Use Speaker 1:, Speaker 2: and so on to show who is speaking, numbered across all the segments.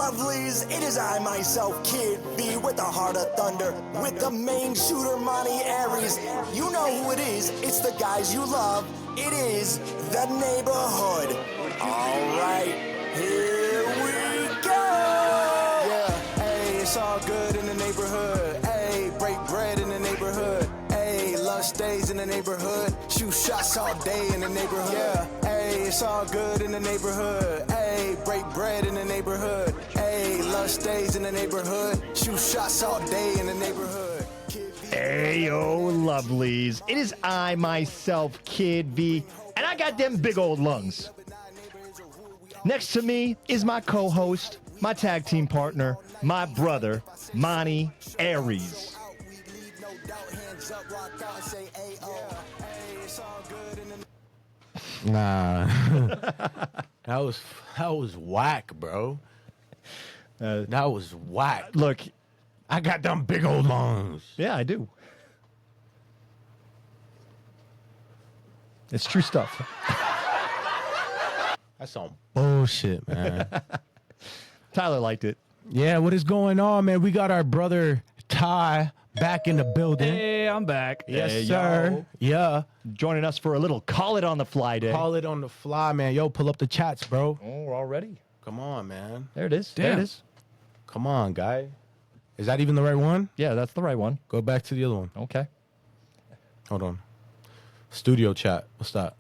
Speaker 1: lovelies, it is I, myself, Kid B, with the heart of thunder, with the main shooter, Monty Ariez. You know who it is, it's the guys you love, it is the neighborhood. Alright, here we go!
Speaker 2: Yeah, hey, it's all good in the neighborhood. Hey, break bread in the neighborhood. Hey, lunch days in the neighborhood. Shoot shots all day in the neighborhood. Yeah, hey, it's all good in the neighborhood. Hey, break bread in the neighborhood. Hey, lunch days in the neighborhood. Shoot shots all day in the neighborhood.
Speaker 3: Ayo, lovelies. It is I, myself, Kid V, and I got them big old lungs. Next to me is my co-host, my tag team partner, my brother, Monty Ariez.
Speaker 4: Nah, that was whack, bro. That was whack.
Speaker 3: Look,
Speaker 4: I got them big old lungs.
Speaker 3: yeah, I do. It's true stuff.
Speaker 4: That's some bullshit, man.
Speaker 3: Tyler liked it.
Speaker 4: Yeah, what is going on, man? We got our brother Ty back in the building.
Speaker 5: Hey, I'm back.
Speaker 4: Yes,
Speaker 3: Hey,
Speaker 4: sir.
Speaker 3: yo.
Speaker 4: Yeah.
Speaker 3: Joining us for a little Call It on the Fly day.
Speaker 4: Call it on the fly, man. Yo, pull up the chats, bro.
Speaker 3: Oh, we're all ready.
Speaker 4: Come on, man.
Speaker 3: There it is. There
Speaker 5: Damn.
Speaker 3: it is.
Speaker 4: Come on, guy. Is that even the right one?
Speaker 3: Yeah, that's the right one.
Speaker 4: Go back to the other one.
Speaker 3: Okay.
Speaker 4: Hold on. Studio chat. What's that?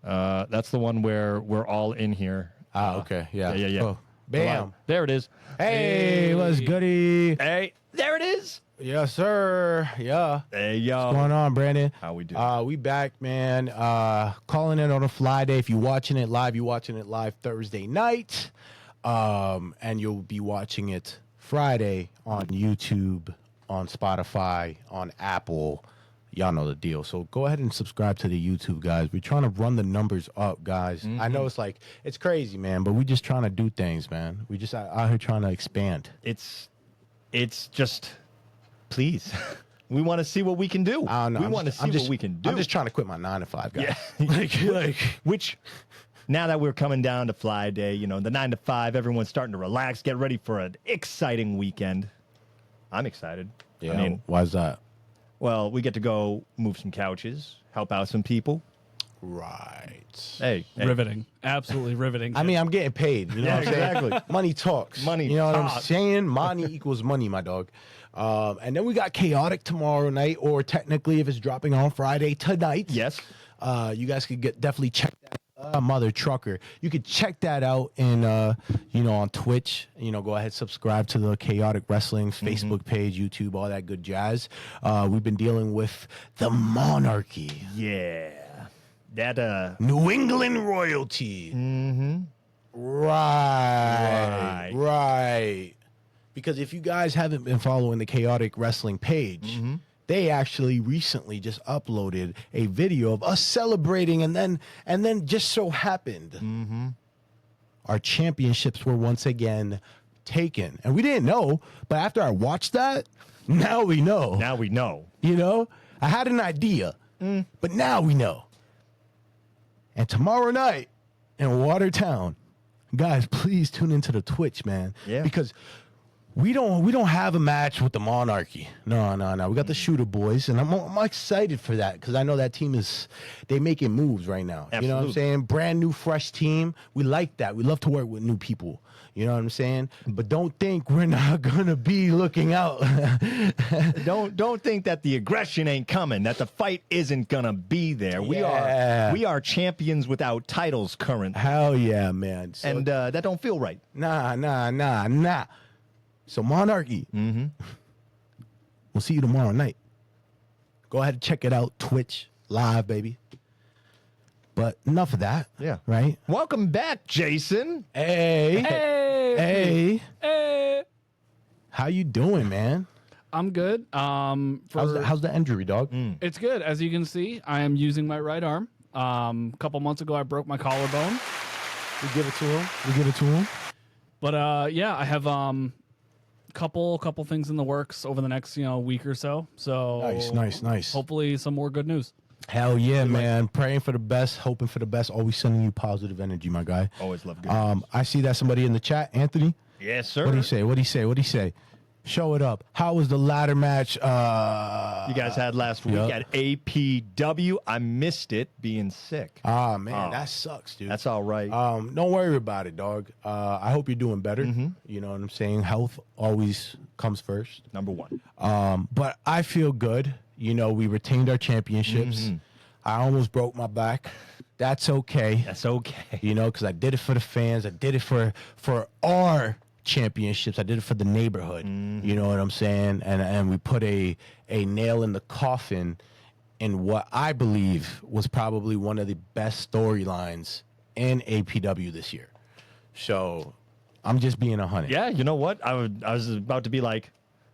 Speaker 3: That's the one where we're all in here.
Speaker 4: Okay. Yeah.
Speaker 3: Yeah.
Speaker 4: Oh, bam.
Speaker 3: There it is.
Speaker 4: Hey, what's goody?
Speaker 3: Hey, there it is.
Speaker 4: Yes, sir. Yeah.
Speaker 3: Hey, yo.
Speaker 4: What's going on, Brandon?
Speaker 3: How we doing?
Speaker 4: We back, man. Calling in on a fly day. If you're watching it live Thursday night. And you'll be watching it Friday on YouTube, on Spotify, on Apple. Y'all know the deal. So go ahead and subscribe to the YouTube, guys. We're trying to run the numbers up, guys. I know it's crazy, man, but we just trying to do things, man. We just out here trying to expand.
Speaker 3: It's just, please. We want to see what we can do.
Speaker 4: I don't know.
Speaker 3: We want to see what we can do.
Speaker 4: I'm just trying to quit my 9 to 5, guys.
Speaker 3: Yeah. Which, now that we're coming down to Fly Day, you know, the 9 to 5, everyone's starting to relax, get ready for an exciting weekend. I'm excited.
Speaker 4: Yeah.
Speaker 3: I mean,
Speaker 4: why's that?
Speaker 3: well, we get to go move some couches, help out some people.
Speaker 4: Right.
Speaker 3: Hey.
Speaker 5: Riveting. Absolutely riveting.
Speaker 4: I mean, I'm getting paid. You know what I'm saying?
Speaker 3: exactly.
Speaker 4: Money talks.
Speaker 3: Money
Speaker 4: You know what I'm
Speaker 3: talks.
Speaker 4: saying? Money equals money, my dog. And then we got Chaotic tomorrow night, or technically, if it's dropping on Friday, tonight.
Speaker 3: Yes.
Speaker 4: You guys could definitely check that. Mother trucker. You could check that out in, on Twitch. Go ahead, subscribe to the Chaotic Wrestling's Facebook page, YouTube, all that good jazz. We've been dealing with the monarchy.
Speaker 3: Yeah. That,
Speaker 4: New England royalty. Right. Because if you guys haven't been following the Chaotic Wrestling page, they actually recently just uploaded a video of us celebrating, and then just so happened our championships were once again taken. And we didn't know, but after I watched that, now we know.
Speaker 3: now we know.
Speaker 4: I had an idea, but now we know. And tomorrow night in Watertown, guys, please tune into the Twitch, man.
Speaker 3: Yeah.
Speaker 4: Because we don't have a match with the monarchy. No. We got the Shooter Boys, and I'm excited for that because I know that team they making moves right now. You know what I'm
Speaker 3: Absolutely.
Speaker 4: saying? Brand new, fresh team. We like that. We love to work with new people. You know what I'm saying? But don't think we're not gonna be looking out.
Speaker 3: Don't think that the aggression ain't coming, that the fight isn't gonna be there.
Speaker 4: Yeah.
Speaker 3: We are champions without titles current.
Speaker 4: Hell yeah, man. So,
Speaker 3: And that don't feel right.
Speaker 4: Nah. So Monarchy. We'll see you tomorrow night. Go ahead and check it out. Twitch live, baby. But enough of that.
Speaker 3: Yeah.
Speaker 4: Right?
Speaker 3: Welcome back, Jason.
Speaker 4: Hey. How you doing, man?
Speaker 5: I'm good.
Speaker 4: How's the injury, dog?
Speaker 5: It's good. As you can see, I am using my right arm. A couple months ago, I broke my collarbone.
Speaker 4: We give it to him.
Speaker 5: But yeah, I have couple things in the works over the next week or so. So
Speaker 4: Nice.
Speaker 5: hopefully some more good news.
Speaker 4: Hell yeah, man. Praying for the best, hoping for the best, always sending you positive energy, my guy.
Speaker 3: Always love good news.
Speaker 4: I see that somebody in the chat, Anthony,
Speaker 3: Yes, sir.
Speaker 4: What do you say? Show it up. How was the ladder match?
Speaker 3: You guys had last week
Speaker 4: Yep.
Speaker 3: at APW. I missed it being sick.
Speaker 4: Ah, man, that sucks, dude.
Speaker 3: That's all right.
Speaker 4: Don't worry about it, dog. I hope you're doing better.
Speaker 3: Mm-hmm.
Speaker 4: You know what I'm saying? Health always comes first.
Speaker 3: Number one.
Speaker 4: But I feel good. You know, we retained our championships.
Speaker 3: Mm-hmm.
Speaker 4: I almost broke my back. That's okay.
Speaker 3: That's okay.
Speaker 4: You know, because I did it for the fans. I did it for our championships. I did it for the neighborhood. You know what I'm saying? And we put a nail in the coffin in what I believe was probably one of the best storylines in APW this year. So I'm just being 100.
Speaker 3: Yeah, you know what? I was about to be like,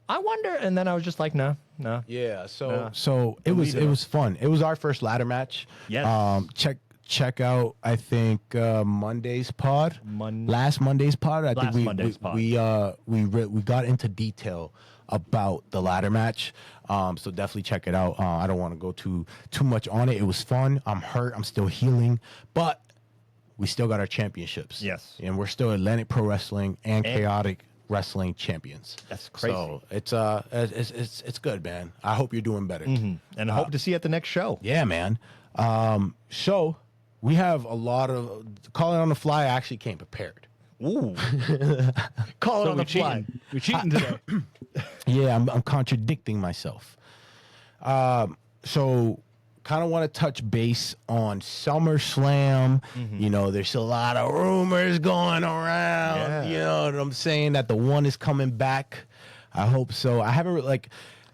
Speaker 3: I wonder, and then I was just like, no.
Speaker 4: Yeah, so
Speaker 3: Yeah.
Speaker 4: it was fun. It was our first ladder match.
Speaker 3: Yes.
Speaker 4: Check out, I think, Monday's pod. Last Monday's pod. I
Speaker 3: Last
Speaker 4: think
Speaker 3: Monday's pod.
Speaker 4: we got into detail about the ladder match. So definitely check it out. I don't want to go too much on it. It was fun. I'm hurt. I'm still healing, but we still got our championships.
Speaker 3: Yes.
Speaker 4: And we're still Atlantic Pro Wrestling and Chaotic Wrestling champions.
Speaker 3: That's crazy.
Speaker 4: So it's good, man. I hope you're doing better.
Speaker 3: And I hope to see you at the next show.
Speaker 4: Yeah, man. So we have a lot of calling on the fly. I actually came prepared.
Speaker 3: Ooh. Call it on the fly.
Speaker 5: We're cheating today.
Speaker 4: Yeah, I'm contradicting myself. So kind of want to touch base on SummerSlam. You know, there's a lot of rumors going around.
Speaker 3: Yeah.
Speaker 4: You know what I'm saying? That the one is coming back. I hope so. I haven't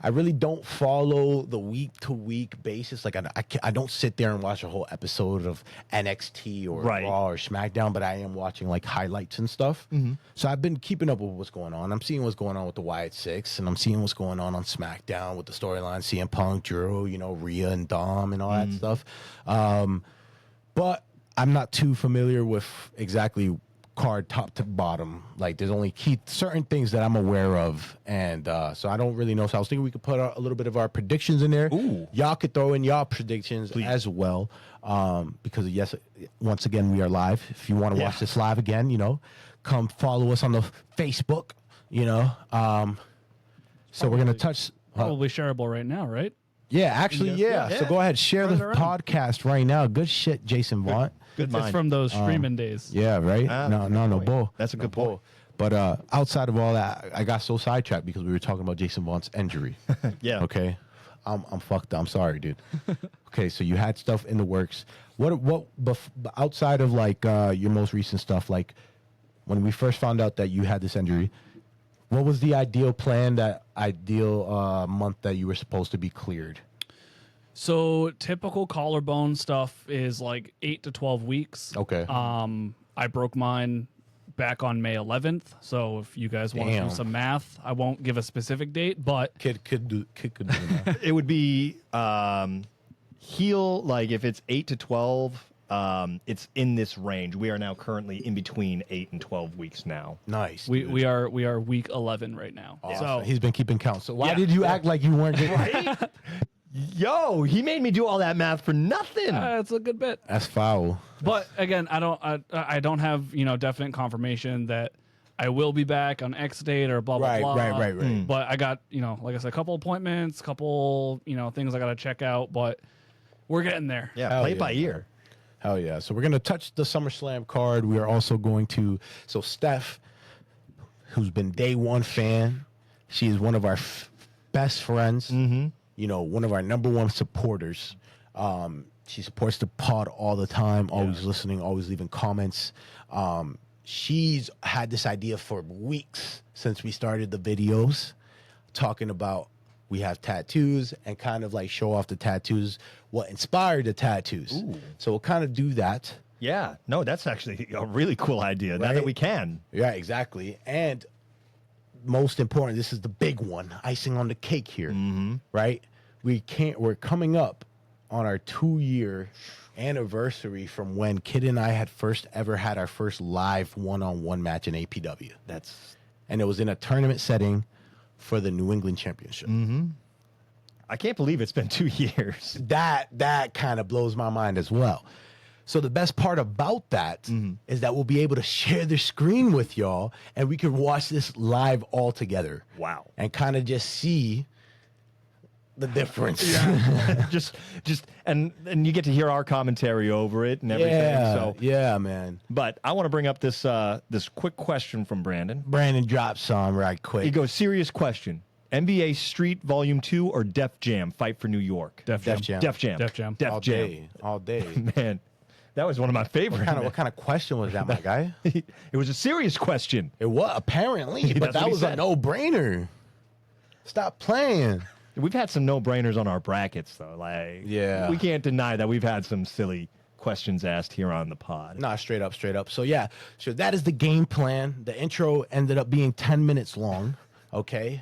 Speaker 4: I really don't follow the week to week basis. Like I don't sit there and watch a whole episode of NXT or
Speaker 3: Right.
Speaker 4: Raw or SmackDown, but I am watching like highlights and stuff. So I've been keeping up with what's going on. I'm seeing what's going on with the Wyatt Six, and I'm seeing what's going on SmackDown with the storyline, CM Punk, Drew, you know, Rhea and Dom and all that stuff. But I'm not too familiar with exactly card top to bottom. Like there's only certain things that I'm aware of, and so I don't really know. So I was thinking we could put a little bit of our predictions in there.
Speaker 3: Ooh.
Speaker 4: Y'all could throw in y'all predictions as well, because yes, once again we are live. If you want to watch this live again, you know, come follow us on the Facebook. You know, so we're gonna touch.
Speaker 5: Probably shareable right now, right?
Speaker 4: Yeah, actually, yeah. So go ahead, share the
Speaker 5: Spread it around.
Speaker 4: podcast right now. Good shit, Jason Vaught.
Speaker 3: Good
Speaker 5: It's
Speaker 3: mind.
Speaker 5: from those streaming days.
Speaker 4: Yeah, right. No bull.
Speaker 3: That's a good
Speaker 4: bull. But outside of all that, I got so sidetracked because we were talking about Jason Vaught's injury.
Speaker 3: Yeah.
Speaker 4: Okay, I'm fucked up. I'm sorry, dude. Okay, so you had stuff in the works. Outside of like your most recent stuff, like when we first found out that you had this injury, what was the ideal plan, that ideal month that you were supposed to be cleared?
Speaker 5: So typical collarbone stuff is like 8 to 12 weeks.
Speaker 4: Okay.
Speaker 5: I broke mine back on May 11th. So if you guys want to
Speaker 4: Damn.
Speaker 5: do some math, I won't give a specific date, but
Speaker 4: Kid could do that.
Speaker 3: It would be heel, like if it's 8 to 12, it's in this range. We are now currently in between 8 and 12 weeks now.
Speaker 4: Nice.
Speaker 5: we are week 11 right now.
Speaker 4: So
Speaker 5: So
Speaker 4: he's been keeping count. So why
Speaker 3: Yeah.
Speaker 4: did you act like you weren't getting
Speaker 3: Right? Yo, he made me do all that math for nothing.
Speaker 5: it's a good bit.
Speaker 4: That's foul.
Speaker 5: But again, I don't have, you know, definite confirmation that I will be back on X date or blah blah
Speaker 4: Right,
Speaker 5: blah.
Speaker 4: right.
Speaker 5: But I got, you know, like I said, a couple appointments, couple, you know, things I got to check out, but we're getting there.
Speaker 3: Yeah,
Speaker 4: Hell
Speaker 3: play it
Speaker 4: yeah.
Speaker 3: by ear.
Speaker 4: Hell yeah. So we're going to touch the SummerSlam card. We are also going to, so Steph, who's been day one fan, she is one of our best friends, you know, one of our number one supporters. She supports the pod all the time, always listening, always leaving comments. She's had this idea for weeks since we started the videos, talking about we have tattoos and kind of like show off the tattoos, what inspired the tattoos. So we'll kind of do that.
Speaker 3: Yeah, no, that's actually a really cool idea. Now
Speaker 4: Right?
Speaker 3: that we can.
Speaker 4: Yeah, exactly. And most important, this is the big one, icing on the cake here, right? We're coming up on our 2-year anniversary from when Kid and I had first ever had our first live one-on-one match in APW. And it was in a tournament setting for the New England Championship.
Speaker 3: I can't believe it's been 2 years.
Speaker 4: That kind of blows my mind as well. So the best part about that is that we'll be able to share the screen with y'all, and we can watch this live all together.
Speaker 3: Wow.
Speaker 4: And kind of just see the difference.
Speaker 3: just and you get to hear our commentary over it and everything.
Speaker 4: Yeah,
Speaker 3: So
Speaker 4: yeah, man.
Speaker 3: but I want to bring up this this quick question from Brandon.
Speaker 4: Brandon dropped some right quick.
Speaker 3: He goes, serious question. NBA Street Volume 2 or Def Jam Fight for New York?
Speaker 5: Def
Speaker 4: Def
Speaker 5: Jam.
Speaker 4: Jam.
Speaker 3: Def Jam.
Speaker 5: Def Jam.
Speaker 3: Def
Speaker 4: all
Speaker 3: Jam.
Speaker 4: day, all day.
Speaker 3: Man, that was one of my favorites.
Speaker 4: What kind of question was that, my guy?
Speaker 3: It was a serious question.
Speaker 4: It was apparently, but
Speaker 3: That's what
Speaker 4: that
Speaker 3: he
Speaker 4: was
Speaker 3: said.
Speaker 4: a no-brainer. Stop playing.
Speaker 3: We've had some no-brainers on our brackets, though. Like,
Speaker 4: Yeah.
Speaker 3: we can't deny that we've had some silly questions asked here on the pod.
Speaker 4: Nah, straight up. So yeah, so that is the game plan. The intro ended up being 10 minutes long. Okay.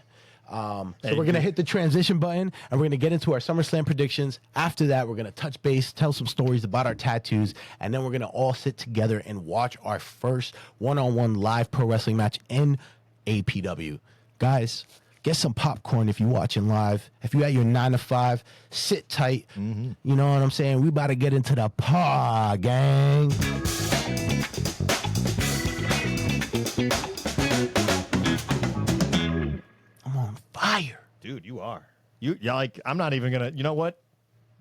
Speaker 4: So we're gonna hit the transition button and we're gonna get into our SummerSlam predictions. After that, we're gonna touch base, tell some stories about our tattoos, and then we're gonna all sit together and watch our first one-on-one live pro wrestling match in APW. Guys, get some popcorn if you're watching live. If you're at your 9 to 5, sit tight. You know what I'm saying? We about to get into the pod, gang. I'm on fire.
Speaker 3: Dude, you are. Yeah, like, I'm not even going to, you know what?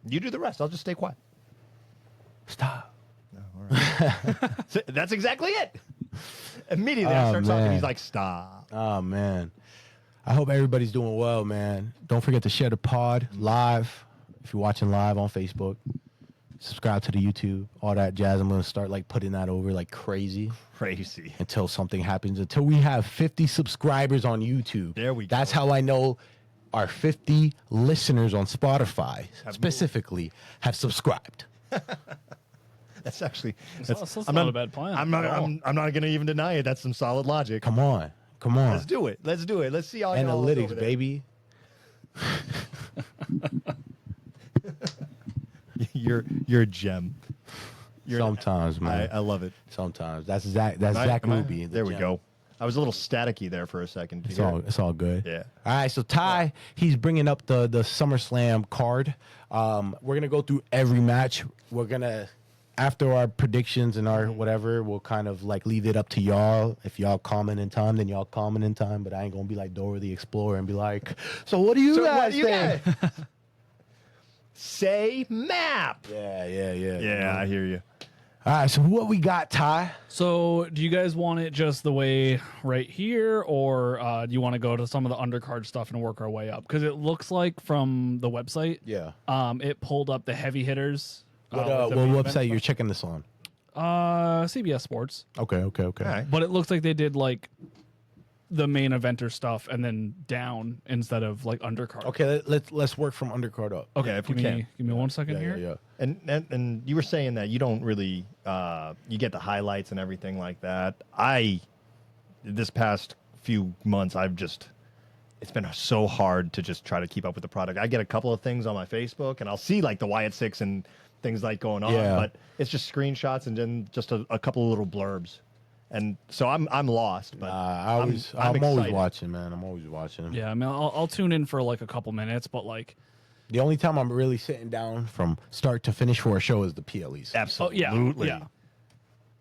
Speaker 3: You do the rest. I'll just stay quiet.
Speaker 4: Stop.
Speaker 3: So that's exactly it. Immediately I
Speaker 4: Oh,
Speaker 3: start talking,
Speaker 4: man.
Speaker 3: he's like, stop.
Speaker 4: Oh, man. I hope everybody's doing well, man. Don't forget to share the pod live. If you're watching live on Facebook, subscribe to the YouTube, all that jazz. I'm going to start like putting that over like crazy
Speaker 3: Crazy.
Speaker 4: until something happens, until we have 50 subscribers on YouTube.
Speaker 3: There we go.
Speaker 4: That's how I know our 50 listeners on Spotify specifically have subscribed.
Speaker 3: That's actually,
Speaker 5: That's
Speaker 3: I'm
Speaker 5: not a bad plan
Speaker 3: I'm not,
Speaker 5: at all.
Speaker 3: I'm not going to even deny it. That's some solid logic.
Speaker 4: Come on.
Speaker 3: Let's do it. Let's do it. Let's see how
Speaker 4: Analytics, baby.
Speaker 3: You're a gem.
Speaker 4: Sometimes, man.
Speaker 3: I love it.
Speaker 4: Sometimes. That's Zach Ruby. the
Speaker 3: There we
Speaker 4: gem.
Speaker 3: go. I was a little staticky there for a second. Did you hear it?
Speaker 4: It's all good.
Speaker 3: Yeah.
Speaker 4: All right, so Ty, he's bringing up the SummerSlam card. We're gonna go through every match. We're gonna, after our predictions and our whatever, we'll kind of like leave it up to y'all. If y'all comment in time, then y'all comment in time. But I ain't gonna be like Dora the Explorer and be like, so what do you guys think?
Speaker 3: Say map.
Speaker 4: Yeah.
Speaker 3: Yeah, I hear you.
Speaker 4: All right, so what we got, Ty?
Speaker 5: So, do you guys want it just the way right here, or do you want to go to some of the undercard stuff and work our way up? Because it looks like from the website,
Speaker 4: Yeah.
Speaker 5: it pulled up the heavy hitters.
Speaker 4: What
Speaker 5: with the main event
Speaker 4: website you're
Speaker 5: stuff.
Speaker 4: checking this on?
Speaker 5: CBS Sports,
Speaker 4: Okay.
Speaker 3: All right.
Speaker 5: but it looks like they did like the main eventer stuff and then down instead of like undercard.
Speaker 4: Okay, let's work from undercard up.
Speaker 5: Okay,
Speaker 3: Yeah, if we
Speaker 5: give me
Speaker 3: can.
Speaker 5: give me 1 second here.
Speaker 4: Yeah.
Speaker 3: And you were saying that you don't really you get the highlights and everything like that. This past few months it's been so hard to just try to keep up with the product. I get a couple of things on my Facebook and I'll see like the Wyatt Six and things like going on,
Speaker 4: Yeah.
Speaker 3: but it's just screenshots and then just a couple of little blurbs. And so I'm lost, but
Speaker 4: I'm
Speaker 3: excited.
Speaker 4: always watching, man. I'm always watching.
Speaker 5: Yeah, I mean, I'll tune in for like a couple minutes, but like,
Speaker 4: The only time I'm really sitting down from start to finish for a show is the PLEs.
Speaker 3: Absolutely.
Speaker 5: yeah.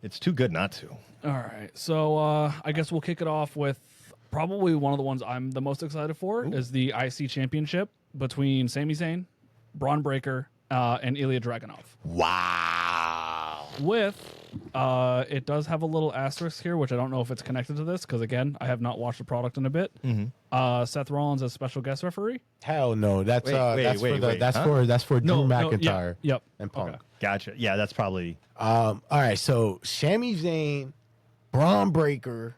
Speaker 3: It's too good not to.
Speaker 5: All right, so I guess we'll kick it off with probably one of the ones I'm the most excited for is the IC Championship between Sami Zayn, Braun Breaker, and Ilya Dragunov.
Speaker 4: Wow.
Speaker 5: With it does have a little asterisk here, which I don't know if it's connected to this because again, I have not watched the product in a bit. Seth Rollins as special guest referee.
Speaker 4: Hell no. That's
Speaker 3: Wait,
Speaker 4: that's
Speaker 3: huh?
Speaker 4: for Drew McIntyre.
Speaker 5: Yep.
Speaker 4: And Punk.
Speaker 5: Okay.
Speaker 3: Gotcha. Yeah, that's probably
Speaker 4: All right, so Sami Zayn, Braun Breaker,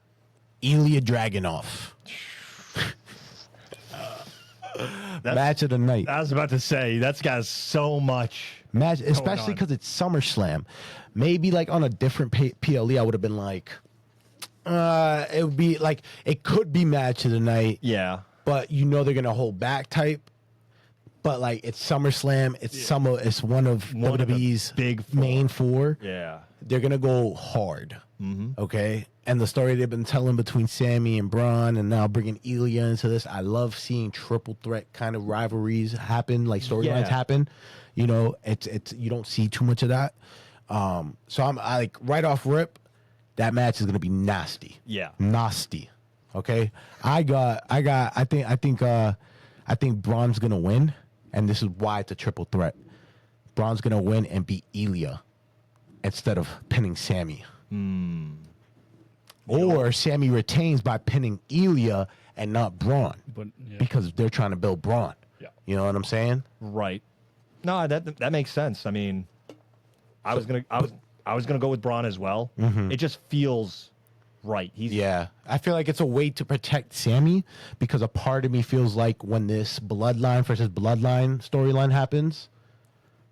Speaker 4: Ilya Dragunov. Match of the night.
Speaker 3: I was about to say that's got so much.
Speaker 4: Match, especially
Speaker 3: on.
Speaker 4: because it's SummerSlam. Maybe like on a different PLE, I would have been like, it would be like it could be match of the night,
Speaker 3: Yeah.
Speaker 4: but you know they're gonna hold back type. But like it's SummerSlam, it's one of
Speaker 3: One of the
Speaker 4: WWE's
Speaker 3: big four.
Speaker 4: main four.
Speaker 3: Yeah.
Speaker 4: They're gonna go hard. Okay, and the story they've been telling between Sammy and Braun, and now bringing Ilya into this. I love seeing triple threat kind of rivalries happen, like storylines
Speaker 3: Yeah.
Speaker 4: happen. You know, it's you don't see too much of that. So I like right off rip, that match is gonna be nasty.
Speaker 3: Yeah.
Speaker 4: Nasty. Okay. I think Braun's gonna win, and this is why it's a triple threat. Braun's gonna win and beat Ilya instead of pinning Sammy. Or Sammy retains by pinning Ilya and not Braun,
Speaker 5: But yeah.
Speaker 4: because they're trying to build Braun.
Speaker 5: Yeah.
Speaker 4: You know what I'm saying?
Speaker 3: Right. No, that makes sense. I mean, I was gonna go with Braun as well. It just feels right.
Speaker 4: Yeah, I feel like it's a way to protect Sammy, because a part of me feels like when this bloodline versus bloodline storyline happens,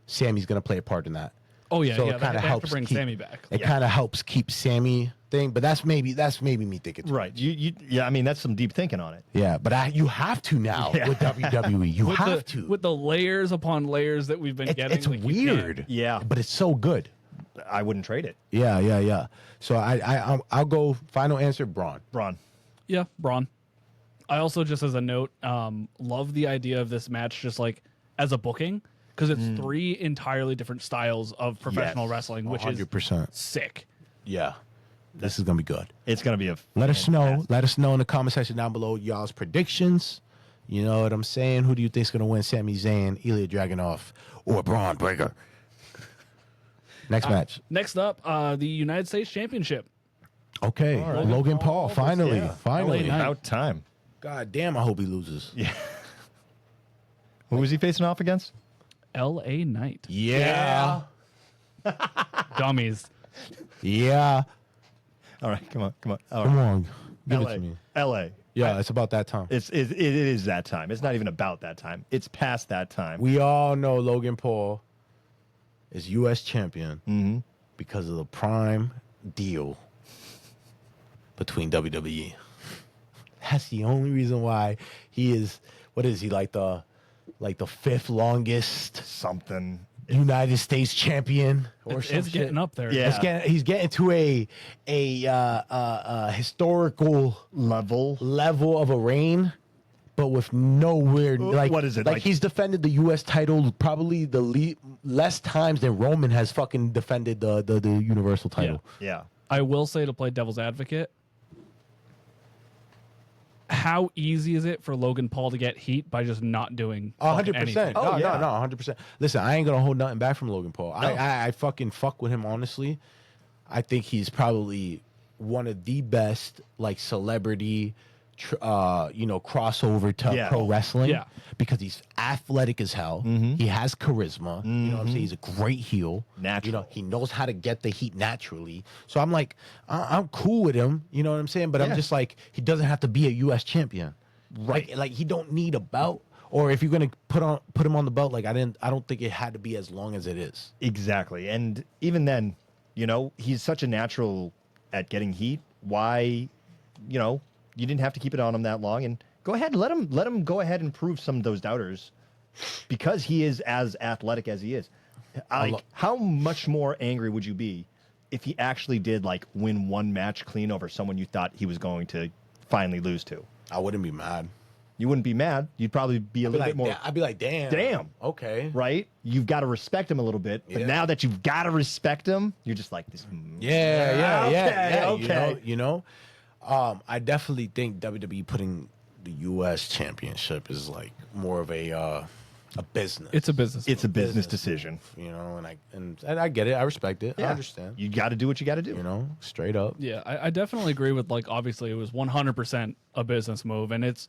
Speaker 4: Sammy's gonna play a part in that.
Speaker 5: Oh yeah,
Speaker 4: So
Speaker 5: yeah.
Speaker 4: it kind of
Speaker 5: they have to
Speaker 4: helps
Speaker 5: bring
Speaker 4: keep,
Speaker 5: Sammy back.
Speaker 4: It kind of helps keep Sammy thing, but that's maybe me thinking. Too.
Speaker 3: right. Yeah. I mean, that's some deep thinking on it.
Speaker 4: Yeah, but you have to now with WWE. You have to.
Speaker 5: With the layers upon layers that we've been getting.
Speaker 4: It's
Speaker 5: like, you can't-
Speaker 4: weird.
Speaker 3: Yeah.
Speaker 4: but it's so good.
Speaker 3: I wouldn't trade it.
Speaker 4: Yeah. So I'll go final answer, Braun.
Speaker 3: Braun.
Speaker 5: Yeah, Braun. I also, just as a note, love the idea of this match just like as a booking, because it's three entirely different styles of professional
Speaker 3: Yes,
Speaker 5: wrestling, which
Speaker 4: 100%.
Speaker 5: is sick.
Speaker 4: Yeah, this is gonna be good.
Speaker 3: It's gonna be a.
Speaker 4: Let us know. Let us know in the comment section down below y'all's predictions. You know what I'm saying? Who do you think's gonna win? Sami Zayn, Ilya Dragunov, or Braun Breaker? Next match.
Speaker 5: Next up, the United States Championship.
Speaker 4: Okay, Logan Paul. Finally,
Speaker 3: yeah.
Speaker 4: finally.
Speaker 5: LA Knight.
Speaker 3: About time.
Speaker 4: God damn! I hope he loses.
Speaker 3: Yeah. Who was he facing off against?
Speaker 5: L.A. Knight.
Speaker 4: Yeah.
Speaker 5: Dummies.
Speaker 4: Yeah.
Speaker 3: All right, come on. All
Speaker 4: Come
Speaker 3: right.
Speaker 4: on, give
Speaker 3: LA.
Speaker 4: it to me.
Speaker 3: L.A.
Speaker 4: Yeah, it's about that time.
Speaker 3: It is that time. It's not even about that time. It's past that time.
Speaker 4: We all know Logan Paul is U.S. champion because of the prime deal between WWE. That's the only reason why he is. What is he, like the fifth longest
Speaker 3: Something.
Speaker 4: United States champion or
Speaker 5: It's
Speaker 4: something?
Speaker 5: getting up there.
Speaker 3: Yeah.
Speaker 4: He's getting to a historical level of a reign, but with nowhere like
Speaker 3: what is it,
Speaker 4: Like,
Speaker 3: like-
Speaker 4: he's defended the U.S. title probably less times than Roman has fucking defended the Universal title.
Speaker 3: Yeah.
Speaker 5: I will say, to play devil's advocate, how easy is it for Logan Paul to get heat by just not doing
Speaker 4: 100%.
Speaker 3: Oh,
Speaker 4: No,
Speaker 3: yeah.
Speaker 4: 100%. Listen, I ain't gonna hold nothing back from Logan Paul.
Speaker 3: No.
Speaker 4: I fucking fuck with him, honestly. I think he's probably one of the best, like, celebrity, crossover to
Speaker 3: Yeah.
Speaker 4: pro wrestling.
Speaker 5: Yeah.
Speaker 4: Because he's athletic as hell. He has charisma. You know what I'm saying? He's a great heel.
Speaker 3: Natural.
Speaker 4: You know, he knows how to get the heat naturally. So I'm like, I'm cool with him. You know what I'm saying? But I'm
Speaker 3: Yeah.
Speaker 4: just like, he doesn't have to be a U.S. champion. Right. Like he don't need a belt. Or if you're gonna put him on the belt, like I don't think it had to be as long as it is.
Speaker 3: Exactly. And even then, he's such a natural at getting heat. Why, you didn't have to keep it on him that long, and go ahead and let him go ahead and prove some of those doubters, because he is as athletic as he is. Like, how much more angry would you be if he actually did win one match clean over someone you thought he was going to finally lose to?
Speaker 4: I wouldn't be mad.
Speaker 3: You wouldn't be mad. You'd probably be a little bit more.
Speaker 4: I'd be like, damn.
Speaker 3: Damn.
Speaker 4: Okay.
Speaker 3: Right? You've got to respect him a little bit. But
Speaker 4: Yeah.
Speaker 3: now that you've got to respect him, you're just like this.
Speaker 4: Yeah.
Speaker 3: Okay.
Speaker 4: I definitely think WWE putting the U.S. championship is like more of a business.
Speaker 5: It's a business.
Speaker 3: It's a business decision.
Speaker 4: And I get it. I respect it. I understand.
Speaker 3: You got to do what you got to do.
Speaker 4: Straight up.
Speaker 5: Yeah, I definitely agree with, obviously it was 100% a business move, and it's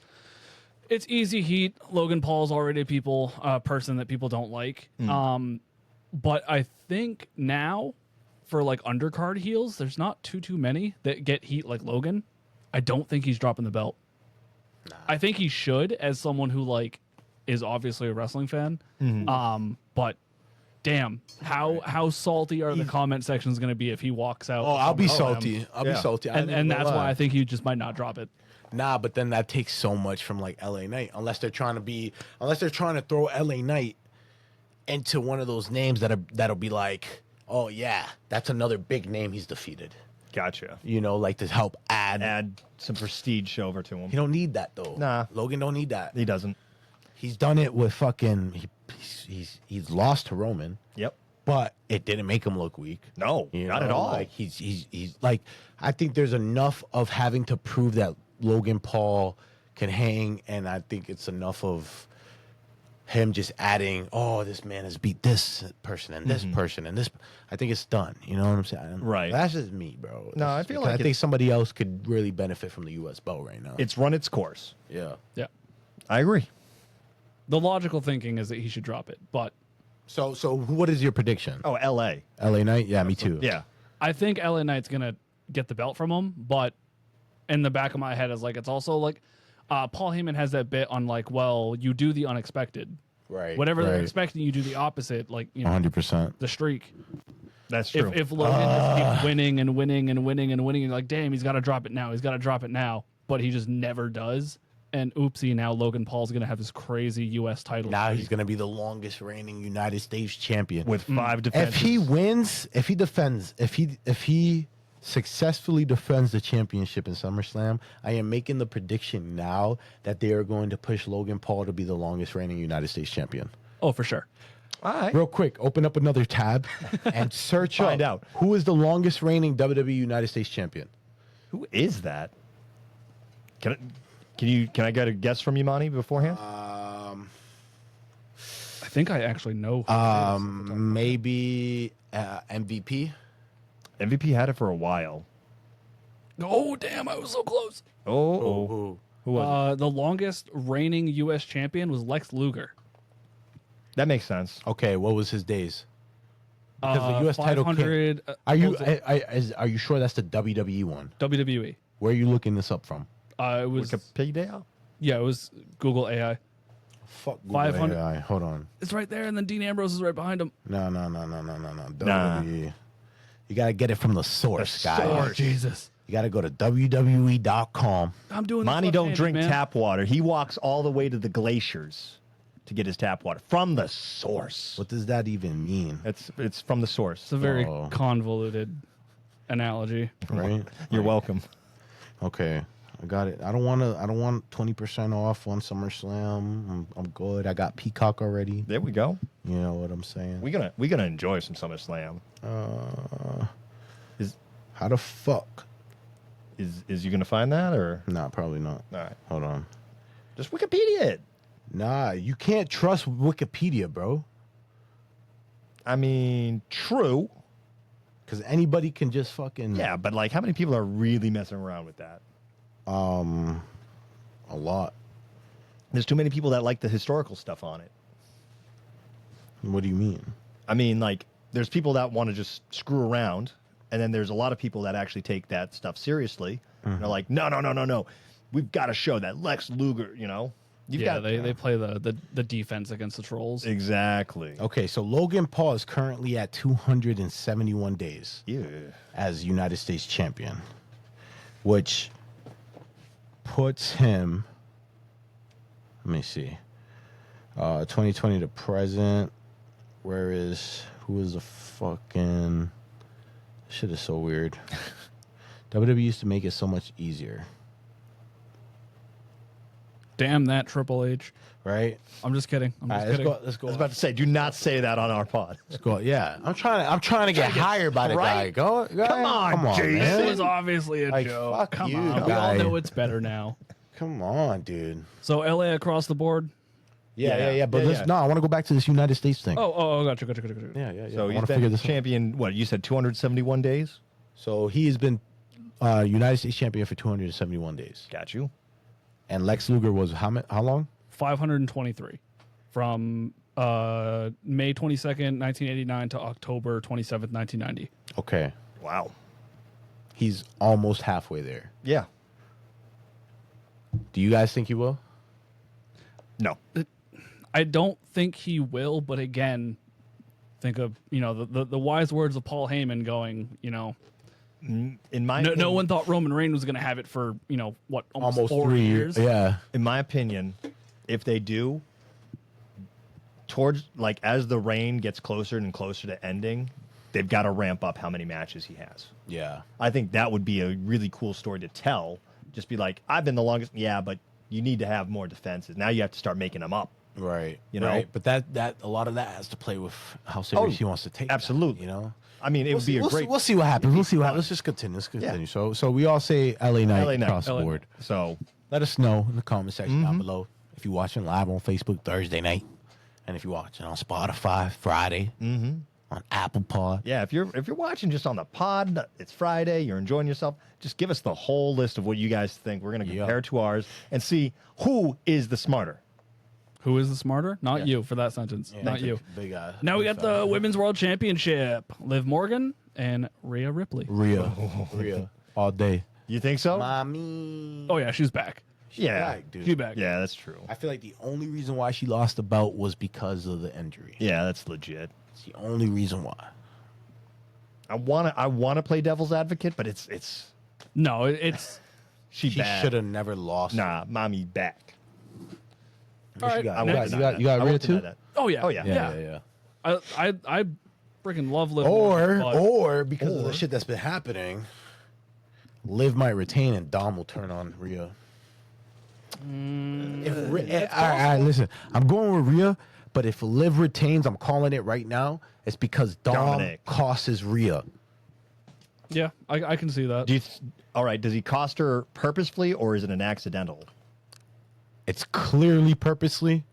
Speaker 5: easy heat. Logan Paul's already a person that people don't like. But I think now for undercard heels, there's not too many that get heat like Logan. I don't think he's dropping the belt. Nah. I think he should, as someone who is obviously a wrestling fan. But damn, how salty are the comment sections going to be if he walks out?
Speaker 4: Oh, I'll be
Speaker 5: from OM?
Speaker 4: salty. I'll be salty.
Speaker 5: And that's why I think he just might not drop it.
Speaker 4: Nah, but then that takes so much from LA Knight. Unless they're trying to throw LA Knight into one of those names that'll be like, oh yeah, that's another big name he's defeated.
Speaker 3: Gotcha.
Speaker 4: To help add
Speaker 3: some prestige over to him.
Speaker 4: He don't need that though.
Speaker 3: Nah.
Speaker 4: Logan don't need that.
Speaker 3: He doesn't.
Speaker 4: He's done it with fucking. He's lost to Roman.
Speaker 3: Yep.
Speaker 4: but it didn't make him look weak.
Speaker 3: No, not at all.
Speaker 4: Like he's like, I think there's enough of having to prove that Logan Paul can hang, and I think it's enough of him just adding, oh, this man has beat this person and this person and this. I think it's done. You know what I'm saying?
Speaker 3: Right.
Speaker 4: That's just me, bro.
Speaker 3: No, I feel like
Speaker 4: I think somebody else could really benefit from the U.S. belt right now.
Speaker 3: It's run its course.
Speaker 4: Yeah.
Speaker 5: Yeah.
Speaker 3: I agree.
Speaker 5: The logical thinking is that he should drop it, but
Speaker 4: So what is your prediction?
Speaker 3: Oh, L.A.
Speaker 4: LA Knight? Yeah, me too.
Speaker 3: Yeah.
Speaker 5: I think LA Knight's gonna get the belt from him. But in the back of my head is like, it's also like Paul Heyman has that bit on like, well, you do the unexpected.
Speaker 4: Right.
Speaker 5: Whatever they're
Speaker 4: right.
Speaker 5: expecting, you do the opposite. Like, you know,
Speaker 4: 100%.
Speaker 5: the streak.
Speaker 3: That's true.
Speaker 5: If Logan just keeps winning and winning and winning and winning, and like, damn, he's got to drop it now. He's got to drop it now. But he just never does. And oopsie, now Logan Paul's going to have this crazy U.S. title.
Speaker 4: Now
Speaker 5: streak.
Speaker 4: he's going to be the longest reigning United States champion.
Speaker 3: With 5
Speaker 4: if
Speaker 3: defenses.
Speaker 4: he wins, if he successfully defends the championship in SummerSlam, I am making the prediction now that they are going to push Logan Paul to be the longest reigning United States champion.
Speaker 5: Oh, for sure.
Speaker 3: All right.
Speaker 4: Real quick, open up another tab and search
Speaker 3: Find
Speaker 4: up
Speaker 3: out.
Speaker 4: who is the longest reigning WWE United States champion.
Speaker 3: Who is that? Can I get a guess from you, Monty, beforehand?
Speaker 5: I think I actually know. Who
Speaker 4: Maybe MVP.
Speaker 3: MVP had it for a while.
Speaker 5: oh, damn, I was so close.
Speaker 3: Oh. Who was it?
Speaker 5: The longest reigning U.S. champion was Lex Luger.
Speaker 3: That makes sense.
Speaker 4: Okay, what was his days? Because the U.S. title.
Speaker 5: 500.
Speaker 4: Are you sure that's the WWE one?
Speaker 5: WWE.
Speaker 4: Where are you looking this up from?
Speaker 5: It was
Speaker 3: Wikipedia?
Speaker 5: yeah, it was Google AI.
Speaker 4: Fuck Google
Speaker 5: 500
Speaker 4: AI. Hold on.
Speaker 5: It's right there, and then Dean Ambrose is right behind him.
Speaker 4: No.
Speaker 3: Nah.
Speaker 4: WWE. You gotta get it from the source, guys.
Speaker 5: Oh, Jesus.
Speaker 4: You gotta go to WWE.com.
Speaker 5: I'm doing this
Speaker 3: Monty don't
Speaker 5: left-handed,
Speaker 3: drink
Speaker 5: man.
Speaker 3: tap water. He walks all the way to the glaciers to get his tap water from the source.
Speaker 4: What does that even mean?
Speaker 3: It's from the source.
Speaker 5: It's a very
Speaker 4: Oh.
Speaker 5: convoluted analogy.
Speaker 4: Right?
Speaker 3: You're welcome.
Speaker 4: Okay. I got it. I don't want 20% off on SummerSlam. I'm good. I got Peacock already.
Speaker 3: There we go.
Speaker 4: You know what I'm saying?
Speaker 3: We're gonna enjoy some SummerSlam.
Speaker 4: How the fuck?
Speaker 3: Is you gonna find that or
Speaker 4: Nah, probably not.
Speaker 3: all right?
Speaker 4: Hold on.
Speaker 3: Just Wikipedia it.
Speaker 4: Nah, you can't trust Wikipedia, bro.
Speaker 3: I mean, true.
Speaker 4: Because anybody can just fucking
Speaker 3: Yeah, but like, how many people are really messing around with that?
Speaker 4: a lot.
Speaker 3: There's too many people that like the historical stuff on it.
Speaker 4: What do you mean?
Speaker 3: I mean, like, there's people that want to just screw around, and then there's a lot of people that actually take that stuff seriously. And they're like, no. We've got to show that Lex Luger, you know?
Speaker 5: They play the defense against the trolls.
Speaker 3: Exactly.
Speaker 4: Okay, so Logan Paul is currently at 271 days
Speaker 3: Yeah.
Speaker 4: as United States champion, which puts him, let me see, 2020 to present, who is the fucking, shit is so weird. WWE used to make it so much easier,
Speaker 5: Damn that Triple H.
Speaker 4: right?
Speaker 5: I'm just kidding. I'm
Speaker 4: All
Speaker 5: just
Speaker 4: right,
Speaker 5: kidding.
Speaker 4: let's go.
Speaker 3: I was about to say, do not say that on our pod.
Speaker 4: Let's go. Yeah, I'm trying to get hired by the guy.
Speaker 3: right?
Speaker 4: Go
Speaker 3: Come on, Jason.
Speaker 5: It
Speaker 4: man.
Speaker 5: was obviously a
Speaker 4: Like,
Speaker 5: joke.
Speaker 4: fuck
Speaker 5: Come
Speaker 4: you,
Speaker 5: on. We all
Speaker 4: guy.
Speaker 5: know it's better now.
Speaker 4: Come on, dude.
Speaker 5: So LA across the board.
Speaker 4: Yeah. But
Speaker 3: Yeah,
Speaker 4: let's
Speaker 3: yeah.
Speaker 4: no. I want to go back to this United States thing.
Speaker 5: Oh, gotcha.
Speaker 4: Yeah.
Speaker 3: So
Speaker 4: I
Speaker 3: he's
Speaker 4: want to figure
Speaker 3: been
Speaker 4: this out.
Speaker 3: champion, what, you said 271 days?
Speaker 4: So he has been United States champion for 271 days,
Speaker 3: Got you.
Speaker 4: and Lex Luger was how long?
Speaker 5: 523 from May 22nd, 1989 to October 27th, 1990.
Speaker 4: Okay,
Speaker 3: Wow.
Speaker 4: he's almost halfway there.
Speaker 3: Yeah.
Speaker 4: Do you guys think he will?
Speaker 3: No.
Speaker 5: I don't think he will, but again, think of, the wise words of Paul Heyman going,
Speaker 3: In my
Speaker 5: no
Speaker 3: opinion,
Speaker 5: one thought Roman Reigns was going to have it for, almost 4
Speaker 4: 3
Speaker 5: years.
Speaker 4: Yeah.
Speaker 3: in my opinion, if they do, towards like as the reign gets closer and closer to ending, they've got to ramp up how many matches he has.
Speaker 4: Yeah.
Speaker 3: I think that would be a really cool story to tell. Just be like, I've been the longest. Yeah, but you need to have more defenses. Now you have to start making them up.
Speaker 4: Right.
Speaker 3: You know?
Speaker 4: Right. But that a lot of that has to play with how serious he wants to take.
Speaker 3: Absolutely.
Speaker 4: That, you know.
Speaker 3: I mean, it would be a great.
Speaker 4: We'll see what happens. We'll see what happens. Let's just continue. Let's continue. So we all say LA Knight
Speaker 3: LA Knight.
Speaker 4: across the
Speaker 5: LA
Speaker 4: board.
Speaker 3: So
Speaker 4: Let us know in the comment section down below if you're watching live on Facebook Thursday night, and if you're watching on Spotify Friday, on Apple Pod.
Speaker 3: yeah, if you're watching just on the pod, it's Friday, you're enjoying yourself. Just give us the whole list of what you guys think. We're gonna compare to ours and see who is the smarter.
Speaker 5: Who is the smarter? Not you for that sentence. Not you.
Speaker 4: Big
Speaker 5: Now we got the Women's World Championship. Liv Morgan and Rhea Ripley.
Speaker 4: Rhea all day.
Speaker 3: You think so?
Speaker 4: Mommy.
Speaker 5: Oh yeah, she's back.
Speaker 3: yeah,
Speaker 4: Back, dude.
Speaker 5: She's back.
Speaker 3: yeah, that's true.
Speaker 4: I feel like the only reason why she lost the belt was because of the injury.
Speaker 3: Yeah, that's legit.
Speaker 4: It's the only reason why.
Speaker 3: I wanna play devil's advocate, but it's
Speaker 5: No, it's
Speaker 3: she
Speaker 4: She
Speaker 3: bad.
Speaker 4: should have never lost.
Speaker 3: Nah, mommy back.
Speaker 5: all right.
Speaker 3: I
Speaker 4: You
Speaker 3: won't
Speaker 5: next.
Speaker 3: deny
Speaker 4: got- you got
Speaker 3: that. I
Speaker 4: Rhea
Speaker 3: won't deny
Speaker 4: too?
Speaker 3: that.
Speaker 5: Oh yeah.
Speaker 3: Oh, yeah.
Speaker 4: Yeah.
Speaker 5: I freaking love Liv Morgan, but
Speaker 4: Or because of the shit that's been happening, Liv might retain and Dom will turn on Rhea. All right, listen. I'm going with Rhea, but if Liv retains, I'm calling it right now. It's because Dom
Speaker 3: Dominic.
Speaker 4: costs Rhea.
Speaker 5: yeah, I can see that.
Speaker 3: All right, does he cost her purposefully or is it an accidental?
Speaker 4: It's clearly purposely,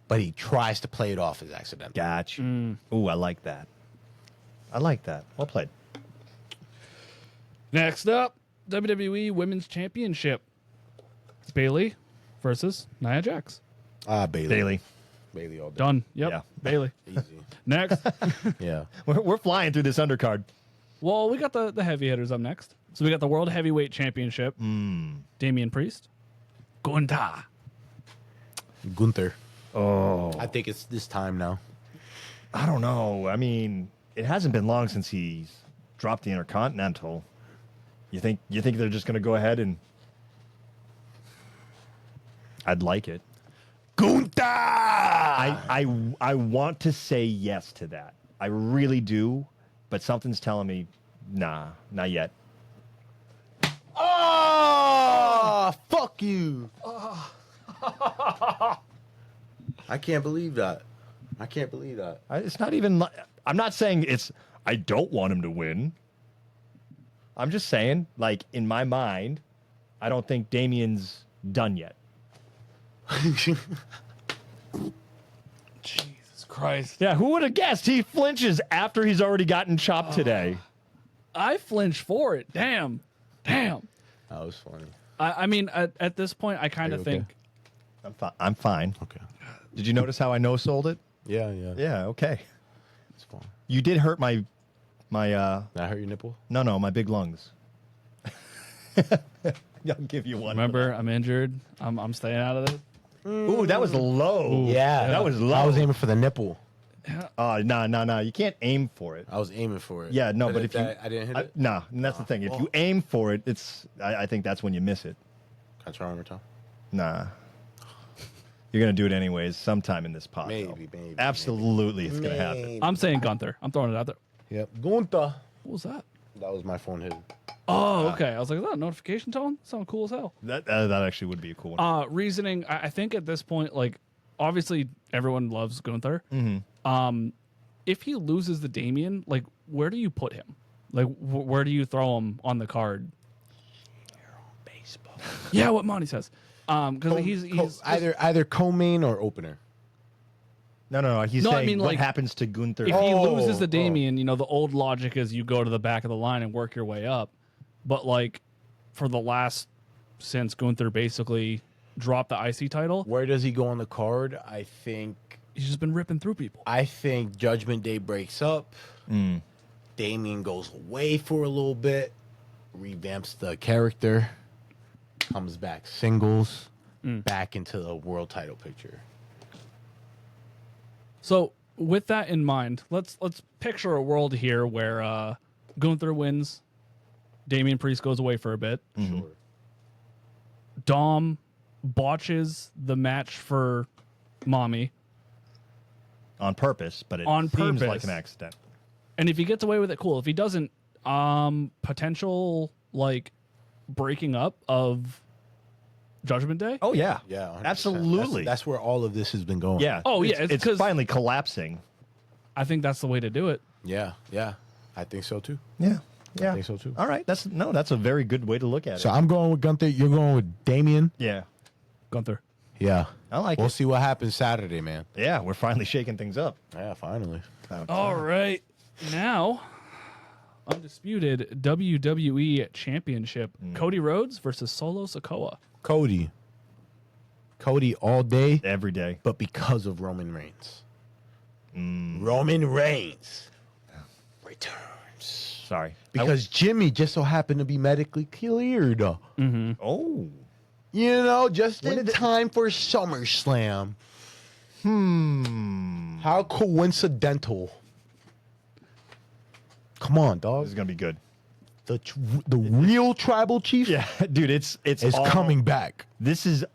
Speaker 4: but he tries to play it off as accidental.
Speaker 3: Gotcha. Ooh, I like that. I like that. Well played.
Speaker 5: Next up, WWE Women's Championship. Bailey versus Nia Jax.
Speaker 4: Bailey. Bailey all day.
Speaker 5: Done. Yep.
Speaker 3: Yeah.
Speaker 5: Bailey.
Speaker 4: Easy.
Speaker 5: Next.
Speaker 4: Yeah.
Speaker 3: We're flying through this undercard.
Speaker 5: Well, we got the heavy hitters up next. So we got the World Heavyweight Championship. Damian Priest. Gunther.
Speaker 4: Gunther.
Speaker 3: Oh,
Speaker 4: I think it's this time now.
Speaker 3: I don't know. I mean, it hasn't been long since he's dropped the Intercontinental. You think they're just going to go ahead and? I'd like it.
Speaker 4: Gunther!
Speaker 3: I want to say yes to that. I really do, but something's telling me, nah, not yet.
Speaker 4: Oh, fuck you. I can't believe that.
Speaker 3: It's not even. I'm not saying it's. I don't want him to win. I'm just saying, like in my mind, I don't think Damien's done yet.
Speaker 5: Jesus Christ.
Speaker 3: Yeah, who would have guessed he flinches after he's already gotten chopped today?
Speaker 5: I flinch for it. Damn.
Speaker 4: That was funny.
Speaker 5: I mean, at this point, I kind
Speaker 4: Are
Speaker 5: of
Speaker 4: you okay?
Speaker 5: think.
Speaker 3: I'm fine.
Speaker 4: Okay.
Speaker 3: Did you notice how I no sold it?
Speaker 4: Yeah.
Speaker 3: Yeah, okay.
Speaker 4: It's fine.
Speaker 3: You did hurt my
Speaker 4: That hurt your nipple?
Speaker 3: no, my big lungs. I'll give you one.
Speaker 5: Remember, I'm injured. I'm staying out of this.
Speaker 3: Ooh, that was low.
Speaker 4: Yeah.
Speaker 3: That was low.
Speaker 4: I was aiming for the nipple.
Speaker 3: No. You can't aim for it.
Speaker 4: I was aiming for it.
Speaker 3: Yeah, no, but if you,
Speaker 4: I didn't hit it.
Speaker 3: no, and that's the thing. If you aim for it, I think that's when you miss it.
Speaker 4: Can I try one more time?
Speaker 3: Nah, you're gonna do it anyways, sometime in this pod.
Speaker 4: Maybe.
Speaker 3: Absolutely, it's gonna happen.
Speaker 5: I'm saying Gunther. I'm throwing it out there.
Speaker 4: Yep. Gunther.
Speaker 5: What was that?
Speaker 4: That was my phone hitting.
Speaker 5: Oh, okay. I was like, is that a notification tone? Sound cool as hell.
Speaker 3: That actually would be a cool one.
Speaker 5: Reasoning, I think at this point, like, obviously everyone loves Gunther. If he loses the Damien, like, where do you put him? Like, where do you throw him on the card?
Speaker 4: Baseball.
Speaker 5: Yeah, what Monty says. Because he's
Speaker 4: either co-main or opener.
Speaker 3: No. He's
Speaker 5: No, I
Speaker 3: saying
Speaker 5: mean,
Speaker 3: what
Speaker 5: like,
Speaker 3: happens to Gunther.
Speaker 5: if he loses the Damien, the old logic is you go to the back of the line and work your way up. But like for the last since Gunther basically dropped the IC title,
Speaker 4: Where does he go on the card? I think
Speaker 5: he's just been ripping through people.
Speaker 4: Judgment Day breaks up. Damien goes away for a little bit, revamps the character, comes back singles, back into the world title picture.
Speaker 5: So with that in mind, let's picture a world here where Gunther wins, Damian Priest goes away for a bit.
Speaker 4: Sure.
Speaker 5: Dom botches the match for Mommy.
Speaker 3: on purpose, but it
Speaker 5: On
Speaker 3: seems
Speaker 5: purpose.
Speaker 3: like an accident.
Speaker 5: And if he gets away with it, cool. If he doesn't, potential like breaking up of Judgment Day?
Speaker 3: Oh yeah,
Speaker 4: Yeah, 100%.
Speaker 3: absolutely.
Speaker 4: That's where all of this has been going.
Speaker 3: yeah.
Speaker 5: Oh, yeah,
Speaker 3: It's,
Speaker 5: it's 'cause-
Speaker 3: finally collapsing.
Speaker 5: I think that's the way to do it.
Speaker 4: yeah, yeah. I think so too.
Speaker 3: Yeah, yeah.
Speaker 4: I think so too.
Speaker 3: All right, that's a very good way to look at
Speaker 4: So
Speaker 3: it.
Speaker 4: I'm going with Gunther. You're going with Damien.
Speaker 3: Yeah,
Speaker 5: Gunther.
Speaker 4: Yeah,
Speaker 3: I like
Speaker 4: We'll
Speaker 3: it.
Speaker 4: see what happens Saturday, man.
Speaker 3: Yeah, we're finally shaking things up.
Speaker 4: Yeah, finally.
Speaker 5: All right. Now, undisputed WWE Championship. Cody Rhodes versus Solo Sikoa.
Speaker 4: Cody all day,
Speaker 3: Every day.
Speaker 4: but because of Roman Reigns. Roman Reigns returns.
Speaker 3: Sorry.
Speaker 4: Because Jimmy just so happened to be medically cleared.
Speaker 3: Oh,
Speaker 4: You know, just in time for SummerSlam. How coincidental. Come on,
Speaker 3: this
Speaker 4: dog.
Speaker 3: is gonna be good.
Speaker 4: The real tribal chief
Speaker 3: Yeah, dude, it's
Speaker 4: is
Speaker 3: all-
Speaker 4: coming back.
Speaker 3: This is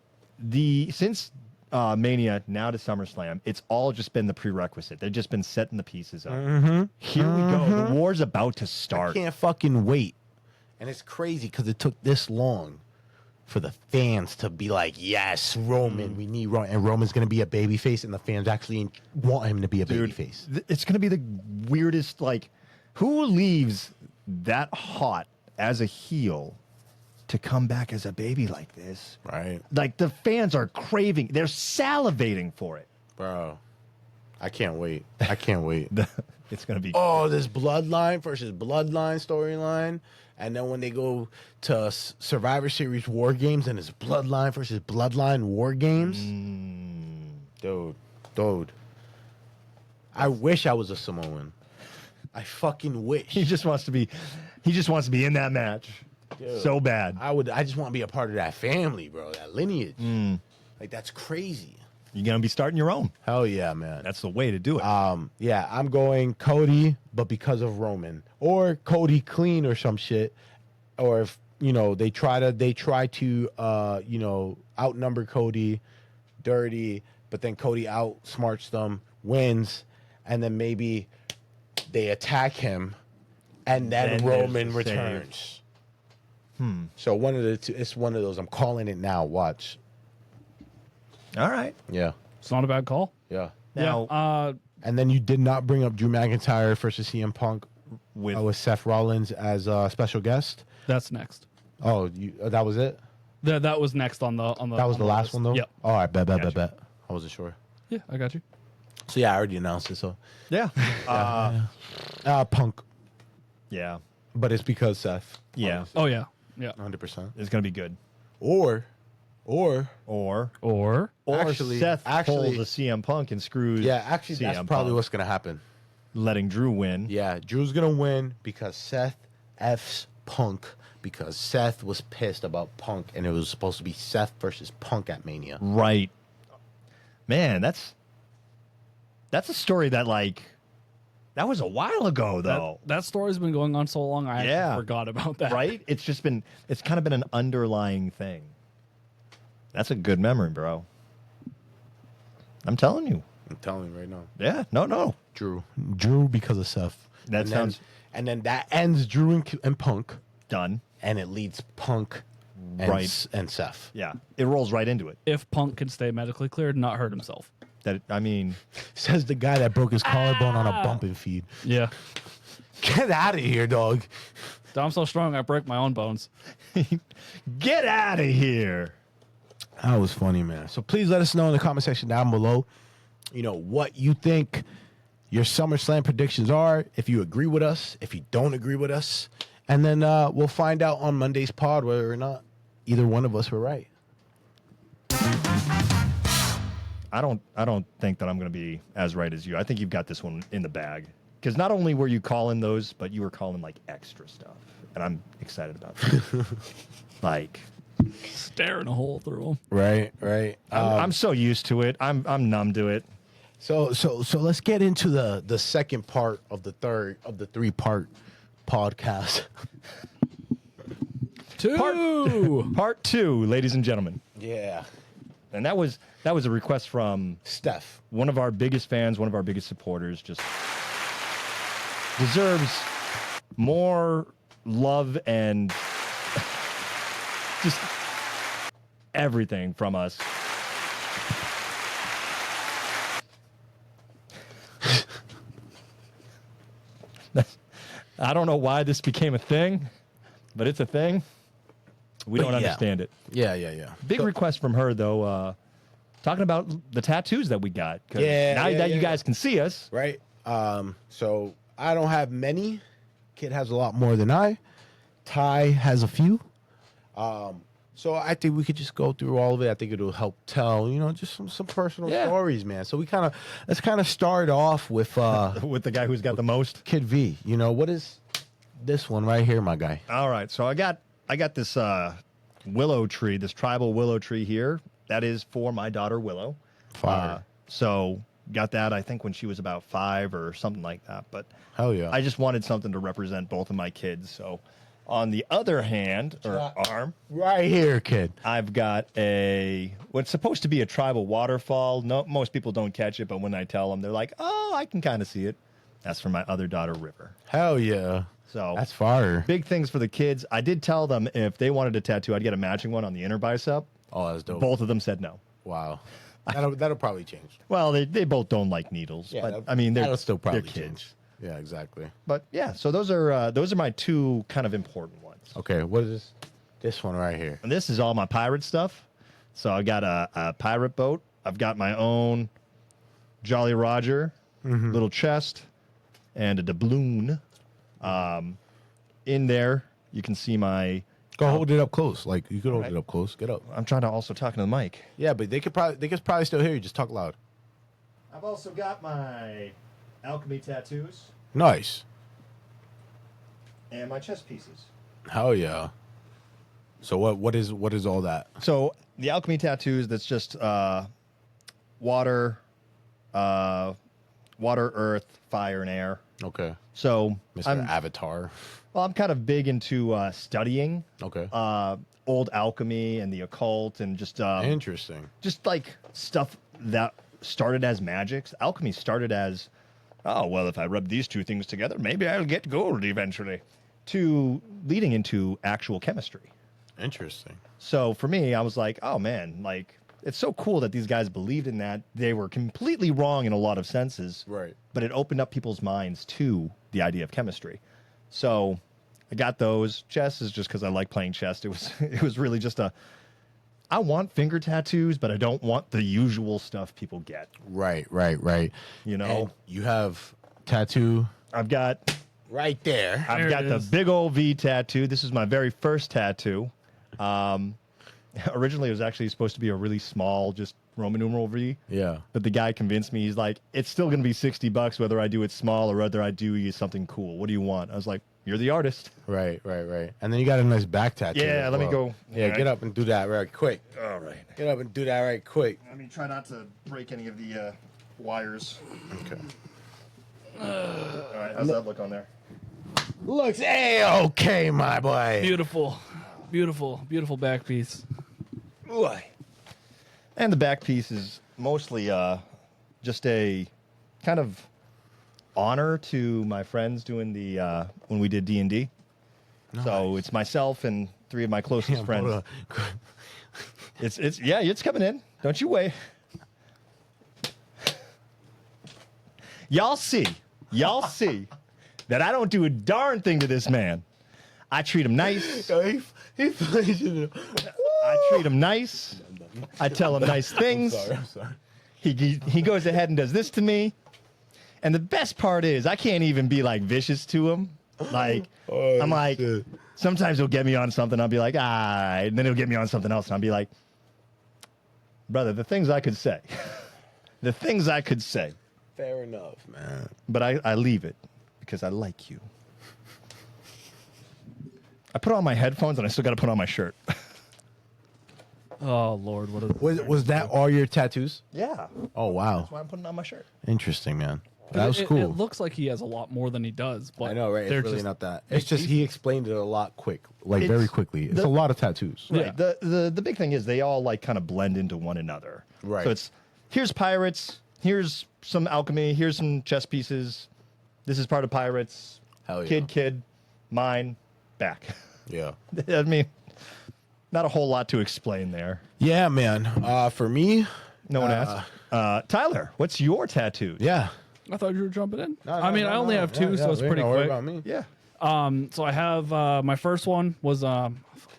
Speaker 3: since Mania now to SummerSlam. It's all just been the prerequisite. They've just been setting the pieces up. Here we go. The war's about to start.
Speaker 4: Can't fucking wait. And it's crazy because it took this long for the fans to be like, yes, Roman, we need Roman. And Roman's going to be a babyface, and the fans actually want him to be a
Speaker 3: Dude,
Speaker 4: babyface.
Speaker 3: it's gonna be the weirdest. Like, who leaves that hot as a heel to come back as a baby like this?
Speaker 4: Right.
Speaker 3: Like, the fans are craving. They're salivating for it.
Speaker 4: Bro, I can't wait. I can't wait.
Speaker 3: It's gonna be.
Speaker 4: Oh, this bloodline versus bloodline storyline. And then when they go to Survivor Series War Games and it's bloodline versus bloodline War Games. Dude. I wish I was a Samoan. I fucking wish.
Speaker 3: He just wants to be. He just wants to be in that match so bad.
Speaker 4: I just want to be a part of that family, bro. That lineage. Like, that's crazy.
Speaker 3: You're gonna be starting your own.
Speaker 4: Hell yeah, man.
Speaker 3: That's the way to do it.
Speaker 4: Yeah, I'm going Cody, but because of Roman, or Cody clean or some shit, or if they try to outnumber Cody, dirty, but then Cody outsmarts them, wins, and then maybe they attack him, and then
Speaker 3: Then there's
Speaker 4: Roman
Speaker 3: the
Speaker 4: returns. So one of the two. It's one of those. I'm calling it now. Watch.
Speaker 3: All right.
Speaker 4: Yeah.
Speaker 5: It's not a bad call.
Speaker 4: Yeah.
Speaker 3: Now
Speaker 5: Yeah.
Speaker 4: And then you did not bring up Drew McIntyre versus CM Punk with Seth Rollins as a special guest.
Speaker 5: That's next.
Speaker 4: Oh, that was it?
Speaker 5: That was next on the
Speaker 4: That was
Speaker 5: on
Speaker 4: the last
Speaker 5: list.
Speaker 4: one, though?
Speaker 5: Yep.
Speaker 4: All right, bet.
Speaker 3: Gotcha.
Speaker 4: I wasn't sure.
Speaker 5: Yeah, I got you.
Speaker 4: So, yeah, I already announced it, so.
Speaker 3: yeah.
Speaker 4: Punk,
Speaker 3: Yeah.
Speaker 4: but it's because Seth.
Speaker 3: Yeah.
Speaker 5: Oh yeah. Yeah.
Speaker 4: 100%.
Speaker 3: It's gonna be good.
Speaker 4: Or,
Speaker 3: Or
Speaker 4: Actually-
Speaker 3: Seth
Speaker 4: actually-
Speaker 3: pulls a CM Punk and screws.
Speaker 4: yeah, actually, that's
Speaker 3: CM
Speaker 4: probably
Speaker 3: Punk,
Speaker 4: what's going to happen.
Speaker 3: letting Drew win.
Speaker 4: Yeah, Drew's going to win because Seth F's Punk because Seth was pissed about Punk, and it was supposed to be Seth versus Punk at Mania.
Speaker 3: Right. Man, that's a story that that was a while ago though.
Speaker 5: That story's been going on so long. I
Speaker 3: Yeah.
Speaker 5: actually forgot about that.
Speaker 3: Right? It's kind of been an underlying thing. That's a good memory, bro. I'm telling you.
Speaker 4: I'm telling you right now.
Speaker 3: Yeah. No.
Speaker 4: Drew because of Seth.
Speaker 3: That sounds
Speaker 4: and then that ends Drew and Punk,
Speaker 3: done.
Speaker 4: and it leads Punk and,
Speaker 3: Right.
Speaker 4: and Seth.
Speaker 3: Yeah. It rolls right into it.
Speaker 5: If Punk can stay medically cleared and not hurt himself.
Speaker 4: Says the guy that broke his collarbone on a bumping feed.
Speaker 5: Yeah.
Speaker 4: Get out of here, dog.
Speaker 5: I'm so strong I break my own bones.
Speaker 3: Get out of here.
Speaker 4: That was funny, man. So please let us know in the comment section down below, what you think your SummerSlam predictions are, if you agree with us, if you don't agree with us. And then we'll find out on Monday's pod whether or not either one of us were right.
Speaker 3: I don't think that I'm going to be as right as you. I think you've got this one in the bag. Because not only were you calling those, but you were calling extra stuff. And I'm excited about that.
Speaker 5: Staring a hole through them.
Speaker 4: Right.
Speaker 3: I'm so used to it. I'm numb to it.
Speaker 4: So let's get into the second part of the 3-part podcast.
Speaker 3: Part 2, ladies and gentlemen.
Speaker 4: Yeah.
Speaker 3: And that was a request from
Speaker 4: Steph.
Speaker 3: one of our biggest fans, one of our biggest supporters, just deserves more love and just everything from us. I don't know why this became a thing, but it's a thing. We don't understand it.
Speaker 4: Yeah.
Speaker 3: Big request from her, though, talking about the tattoos that we got. 'Cause
Speaker 4: Yeah,
Speaker 3: now
Speaker 4: yeah,
Speaker 3: that you
Speaker 4: yeah.
Speaker 3: guys can see us.
Speaker 4: Right. So I don't have many. Kid has a lot more than I. Ty has a few. So I think we could just go through all of it. I think it'll help tell, just some personal stories, man. So let's kind of start off with
Speaker 3: With the guy who's got the most.
Speaker 4: Kid V. What is this one right here, my guy?
Speaker 3: All right, so I got this willow tree, this tribal willow tree here. That is for my daughter Willow.
Speaker 4: Fire.
Speaker 3: So got that I think when she was about 5 or something like that. But
Speaker 4: Hell yeah.
Speaker 3: I just wanted something to represent both of my kids. So on the other hand or arm,
Speaker 4: Right here, kid.
Speaker 3: I've got what's supposed to be a tribal waterfall. No, most people don't catch it, but when I tell them, they're like, "Oh, I can kind of see it." That's for my other daughter River.
Speaker 4: Hell yeah.
Speaker 3: So
Speaker 4: That's fire.
Speaker 3: big things for the kids. I did tell them if they wanted a tattoo, I'd get a matching one on the inner bicep.
Speaker 4: Oh, that's dope.
Speaker 3: Both of them said no.
Speaker 4: Wow. That'll probably change.
Speaker 3: Well, they both don't like needles, but I mean,
Speaker 4: that'll still probably
Speaker 3: they're kids.
Speaker 4: change. Yeah, exactly.
Speaker 3: But yeah, so those are my two kind of important ones.
Speaker 4: Okay, what is this one right here?
Speaker 3: And this is all my pirate stuff. So I got a pirate boat. I've got my own Jolly Roger little chest and a doubloon. In there, you can see my.
Speaker 4: Go hold it up close. Like you could hold it up close. Get up.
Speaker 3: I'm trying to also talk into the mic.
Speaker 4: Yeah, but they could probably still hear you. Just talk loud.
Speaker 3: I've also got my alchemy tattoos
Speaker 4: Nice.
Speaker 3: and my chest pieces.
Speaker 4: Hell yeah. So what is all that?
Speaker 3: So the alchemy tattoos, that's just water, earth, fire, and air.
Speaker 4: Okay.
Speaker 3: So
Speaker 4: Mr. Avatar.
Speaker 3: I'm kind of big into studying
Speaker 4: Okay.
Speaker 3: old alchemy and the occult and just
Speaker 4: Interesting.
Speaker 3: just like stuff that started as magic. Alchemy started as, oh, well, if I rub these two things together, maybe I'll get gold eventually, to leading into actual chemistry.
Speaker 4: Interesting.
Speaker 3: So for me, I was like, oh man, like it's so cool that these guys believed in that. They were completely wrong in a lot of senses.
Speaker 4: Right.
Speaker 3: But it opened up people's minds to the idea of chemistry. So I got those. Chess is just because I like playing chess. It was really just I want finger tattoos, but I don't want the usual stuff people get.
Speaker 4: Right.
Speaker 3: You know?
Speaker 4: And you have tattoo
Speaker 3: I've got
Speaker 4: right there.
Speaker 3: I've
Speaker 5: There
Speaker 3: got
Speaker 5: it
Speaker 3: the
Speaker 5: is.
Speaker 3: big old V tattoo. This is my very first tattoo. Originally, it was actually supposed to be a really small, just Roman numeral V.
Speaker 4: Yeah.
Speaker 3: But the guy convinced me. He's like, it's still going to be $60 whether I do it small or whether I do you something cool. What do you want? I was like, you're the artist.
Speaker 4: Right. And then you got a nice back tattoo.
Speaker 3: Yeah,
Speaker 4: as
Speaker 3: let me
Speaker 4: well.
Speaker 3: go.
Speaker 4: Yeah,
Speaker 3: All right.
Speaker 4: get up and do that right quick.
Speaker 3: All right.
Speaker 4: Get up and do that right quick.
Speaker 3: I mean, try not to break any of the wires.
Speaker 4: Okay.
Speaker 3: All right, how's that look on there?
Speaker 4: Looks A-okay, my boy.
Speaker 5: Beautiful back piece.
Speaker 3: And the back piece is mostly just a kind of honor to my friends doing the when we did D&D. So it's myself and 3 of my closest friends. It's coming in. Don't you wait. Y'all see that I don't do a darn thing to this man. I treat him nice.
Speaker 4: He
Speaker 3: I treat him nice. I tell him nice things.
Speaker 4: I'm sorry.
Speaker 3: He goes ahead and does this to me. And the best part is I can't even be like vicious to him. Like I'm like
Speaker 4: shit.
Speaker 3: sometimes he'll get me on something. I'll be like, and then he'll get me on something else, and I'll be like, brother, the things I could say. The things I could say.
Speaker 4: Fair enough, man.
Speaker 3: But I leave it because I like you. I put on my headphones and I still got to put on my shirt.
Speaker 5: Oh Lord, what a
Speaker 4: Was that all your tattoos?
Speaker 3: Yeah.
Speaker 4: Oh wow,
Speaker 3: That's why I'm putting on my shirt.
Speaker 4: interesting, man. That was
Speaker 5: it,
Speaker 4: cool.
Speaker 5: It looks like he has a lot more than he does, but
Speaker 4: I know, right? It's
Speaker 5: they're
Speaker 4: really
Speaker 5: just-
Speaker 4: not that. It's just he explained it a lot very
Speaker 3: It's-
Speaker 4: quickly. It's
Speaker 3: the-
Speaker 4: a lot of tattoos.
Speaker 3: Right. The big thing is they all like kind of blend into one another.
Speaker 4: Right.
Speaker 3: So it's here's pirates, here's some alchemy, here's some chess pieces. This is part of pirates.
Speaker 4: Hell yeah.
Speaker 3: Kid, mine, back.
Speaker 4: Yeah.
Speaker 3: I mean, Not a whole lot to explain there.
Speaker 4: Yeah, man. For me,
Speaker 3: No one asked. Tyler, what's your tattoo?
Speaker 4: yeah.
Speaker 5: I thought you were jumping in.
Speaker 4: No,
Speaker 5: I mean, I only have two, so it's pretty
Speaker 4: Don't worry
Speaker 5: quick.
Speaker 4: about me.
Speaker 3: Yeah.
Speaker 5: So I have my first one was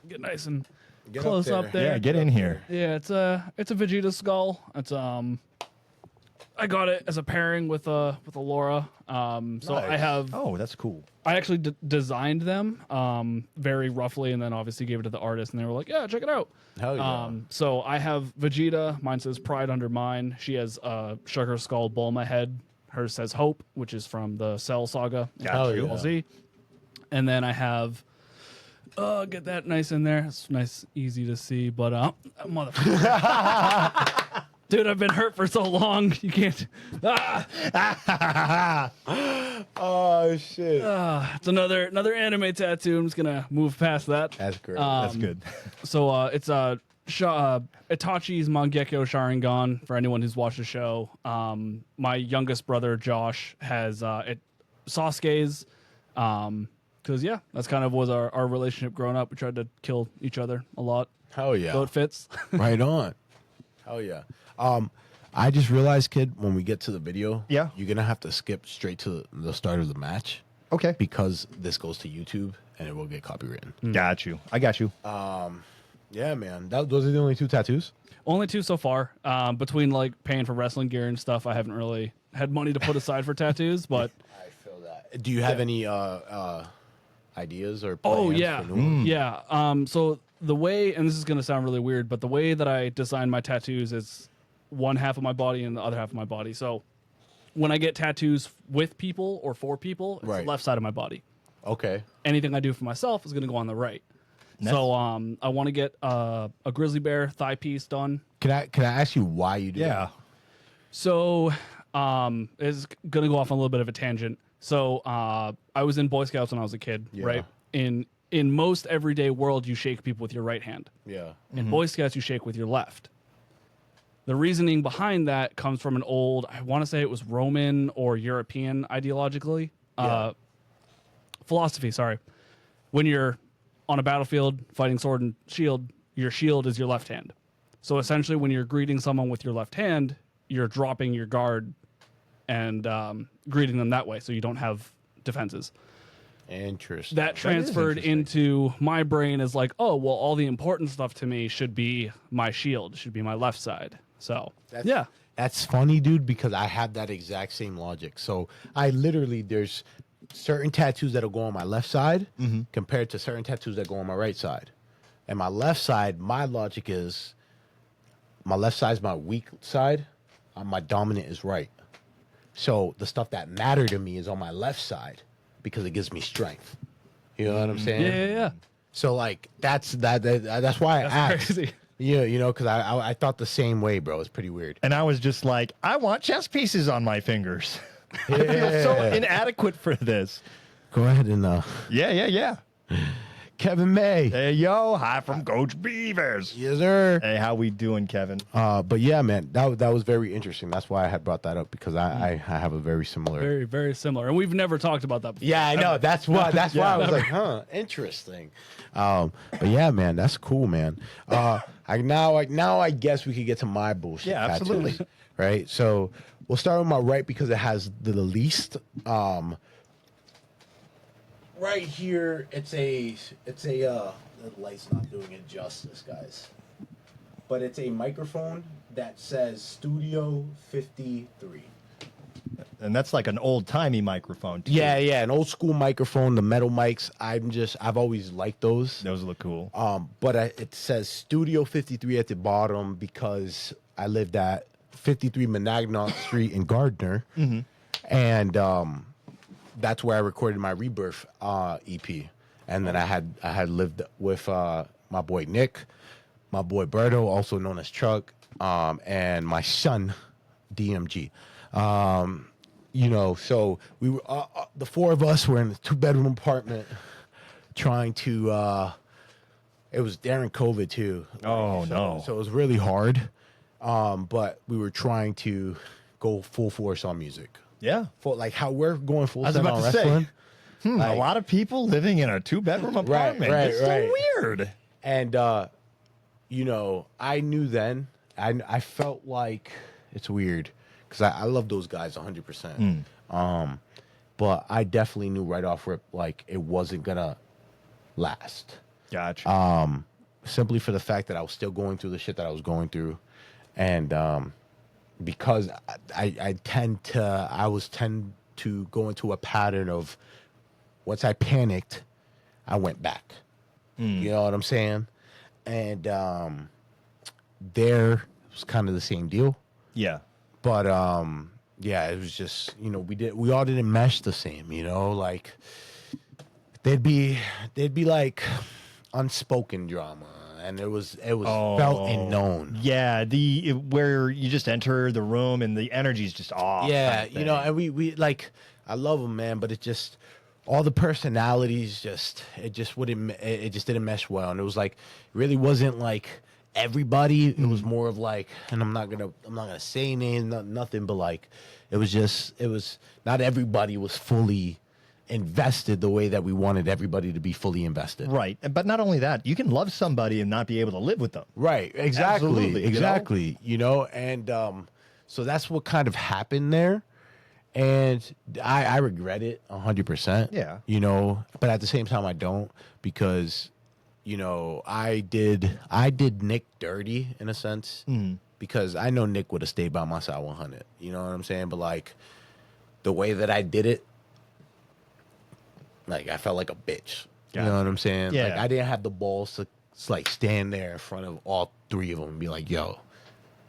Speaker 5: get nice and
Speaker 4: Get
Speaker 5: close
Speaker 4: up
Speaker 5: up
Speaker 4: there.
Speaker 5: there.
Speaker 3: Yeah, get in here.
Speaker 5: Yeah, it's a Vegeta skull. It's I got it as a pairing with a Laura. So I
Speaker 4: Nice.
Speaker 5: have
Speaker 3: Oh, that's cool.
Speaker 5: I actually designed them very roughly, and then obviously gave it to the artist, and they were like, "Yeah, check it out."
Speaker 4: Hell yeah.
Speaker 5: So I have Vegeta. Mine says Pride under mine. She has Sugar Skull Bulma head. Hers says Hope, which is from the Cell Saga.
Speaker 4: Hell
Speaker 5: Dragon
Speaker 4: yeah.
Speaker 5: Ball Z. And then I have. Get that nice in there. It's nice, easy to see, but motherfucker. Dude, I've been hurt for so long. You can't.
Speaker 4: Oh shit.
Speaker 5: It's another anime tattoo. I'm just gonna move past that.
Speaker 4: That's great.
Speaker 3: That's good.
Speaker 5: So it's Itachi's Mangekyo Sharingan for anyone who's watched the show. My youngest brother Josh has Sasuke's. Because yeah, that's kind of was our relationship growing up. We tried to kill each other a lot.
Speaker 4: Hell yeah.
Speaker 5: So it fits.
Speaker 4: Right on. Hell yeah. I just realized, kid, when we get to the video,
Speaker 3: Yeah.
Speaker 4: you're gonna have to skip straight to the start of the match
Speaker 3: Okay.
Speaker 4: because this goes to YouTube and it will get copywritten.
Speaker 3: Got you. I got you.
Speaker 4: Yeah, man. Those are the only two tattoos.
Speaker 5: Only two so far. Between like paying for wrestling gear and stuff, I haven't really had money to put aside for tattoos. But
Speaker 4: I feel that. Do you have any ideas or plans
Speaker 5: oh yeah,
Speaker 4: for new ones?
Speaker 5: yeah. So the way, and this is gonna sound really weird, but the way that I design my tattoos is one half of my body and the other half of my body. So when I get tattoos with people or for people, it's
Speaker 4: Right.
Speaker 5: the left side of my body.
Speaker 4: Okay.
Speaker 5: Anything I do for myself is gonna go on the right. So I want to get a grizzly bear thigh piece done.
Speaker 4: Can I ask you why you do
Speaker 3: Yeah.
Speaker 4: that?
Speaker 5: So it's gonna go off on a little bit of a tangent. So I was in Boy Scouts when I was a kid,
Speaker 4: Yeah.
Speaker 5: right? In most everyday world, you shake people with your right hand.
Speaker 4: Yeah.
Speaker 5: In Boy Scouts, you shake with your left. The reasoning behind that comes from an old, I want to say it was Roman or European ideologically philosophy. Sorry, when you're on a battlefield fighting sword and shield, your shield is your left hand. So essentially, when you're greeting someone with your left hand, you're dropping your guard and greeting them that way, so you don't have defenses.
Speaker 4: Interesting.
Speaker 5: That transferred into my brain as like, oh, well, all the important stuff to me should be my shield, should be my left side. So, yeah.
Speaker 4: That's funny, dude, because I have that exact same logic. So I literally, there's certain tattoos that'll go on my left side compared to certain tattoos that go on my right side. And my left side, my logic is my left side is my weak side. My dominant is right. So the stuff that matter to me is on my left side because it gives me strength. You know what I'm saying?
Speaker 5: Yeah.
Speaker 4: So like that's why I asked.
Speaker 5: Crazy.
Speaker 4: Yeah, you know, because I thought the same way, bro. It's pretty weird.
Speaker 3: And I was just like, I want chess pieces on my fingers. I feel so inadequate for this.
Speaker 4: Go ahead and
Speaker 3: Yeah.
Speaker 4: Kevin May.
Speaker 3: Hey, yo, hi from Coach Beavers.
Speaker 4: Yes, sir.
Speaker 3: Hey, how we doing, Kevin?
Speaker 4: But yeah, man, that was very interesting. That's why I had brought that up because I have a very similar.
Speaker 5: Very, very similar. And we've never talked about that before.
Speaker 4: Yeah, I know. That's why I was like, huh, interesting. But yeah, man, that's cool, man. Now I guess we could get to my bullshit.
Speaker 3: Yeah,
Speaker 4: tattoos,
Speaker 3: absolutely.
Speaker 4: right. So we'll start with my right because it has the least. Right here, it's a the light's not doing it justice, guys. But it's a microphone that says Studio 53.
Speaker 3: And that's like an old timey microphone, too.
Speaker 4: Yeah, an old school microphone, the metal mics. I've always liked those.
Speaker 3: Those look cool.
Speaker 4: But it says Studio 53 at the bottom because I lived at 53 Monadnock Street in Gardner, and that's where I recorded my Rebirth EP. And then I had lived with my boy Nick, my boy Berto, also known as Truck, and my son DMG. You know, so we were the four of us were in a 2-bedroom apartment trying to. It was during COVID too.
Speaker 3: Oh, no.
Speaker 4: So it was really hard, but we were trying to go full force on music.
Speaker 3: Yeah.
Speaker 4: For like how we're going full
Speaker 3: I was
Speaker 4: send
Speaker 3: about
Speaker 4: on
Speaker 3: to say,
Speaker 4: wrestling.
Speaker 3: a lot of people living in a 2-bedroom apartment.
Speaker 4: right,
Speaker 3: It's so
Speaker 4: right.
Speaker 3: weird.
Speaker 4: And you know, I knew then. I felt like it's weird because I love those guys 100%. But I definitely knew right off rip like it wasn't gonna last.
Speaker 3: Gotcha.
Speaker 4: Simply for the fact that I was still going through the shit that I was going through, and because I tend to go into a pattern of once I panicked, I went back. You know what I'm saying? And there was kind of the same deal.
Speaker 3: Yeah.
Speaker 4: But yeah, it was just, you know, we all didn't mesh the same, you know, like there'd be like unspoken drama, and it was felt and known.
Speaker 3: Yeah, where you just enter the room and the energy's just off.
Speaker 4: Yeah,
Speaker 3: kind of
Speaker 4: you know,
Speaker 3: thing.
Speaker 4: and we like, I love them, man, but it just all the personalities it just didn't mesh well, and it was like it really wasn't like everybody. It was more of like, and I'm not gonna say names, nothing, but like it was not everybody was fully invested the way that we wanted everybody to be fully invested.
Speaker 3: Right. But not only that, you can love somebody and not be able to live with them.
Speaker 4: Right. Exactly.
Speaker 3: Absolutely,
Speaker 4: Exactly. You know, and so that's what kind of happened there. And I regret it 100%.
Speaker 3: Yeah.
Speaker 4: You know, but at the same time I don't, because, you know, I did Nick dirty in a sense, because I know Nick would have stayed by my side 100. You know what I'm saying? But like the way that I did it, like I felt like a bitch. You know what I'm saying?
Speaker 3: Yeah.
Speaker 4: Like I didn't have the balls to like stand there in front of all three of them and be like, "Yo,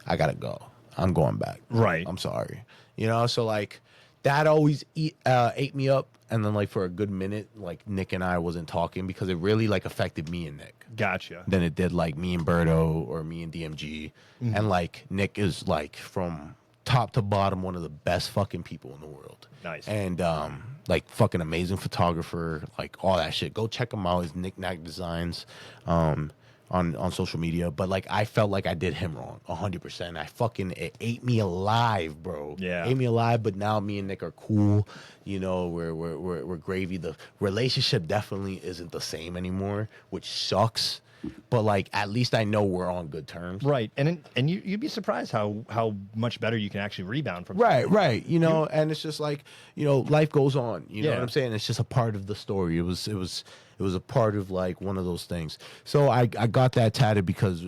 Speaker 4: I gotta go. I'm going back.
Speaker 3: Right.
Speaker 4: I'm sorry." You know, so like that always ate me up. And then like for a good minute, like Nick and I wasn't talking because it really like affected me and Nick.
Speaker 3: Gotcha.
Speaker 4: Than it did like me and Berto or me and DMG. And like Nick is like from top to bottom one of the best fucking people in the world.
Speaker 3: Nice.
Speaker 4: And like fucking amazing photographer, like all that shit. Go check him out, his knick-knack designs on social media. But like I felt like I did him wrong 100%. It ate me alive, bro.
Speaker 3: Yeah.
Speaker 4: Ate me alive. But now me and Nick are cool. You know, we're gravy. The relationship definitely isn't the same anymore, which sucks. But like at least I know we're on good terms.
Speaker 3: Right. And you'd be surprised how much better you can actually rebound from
Speaker 4: Right,
Speaker 3: something.
Speaker 4: right. You know, and it's just like, you know, life goes on. You know
Speaker 3: Yeah.
Speaker 4: what I'm saying? It's just a part of the story. It was a part of like one of those things. So I got that tatted because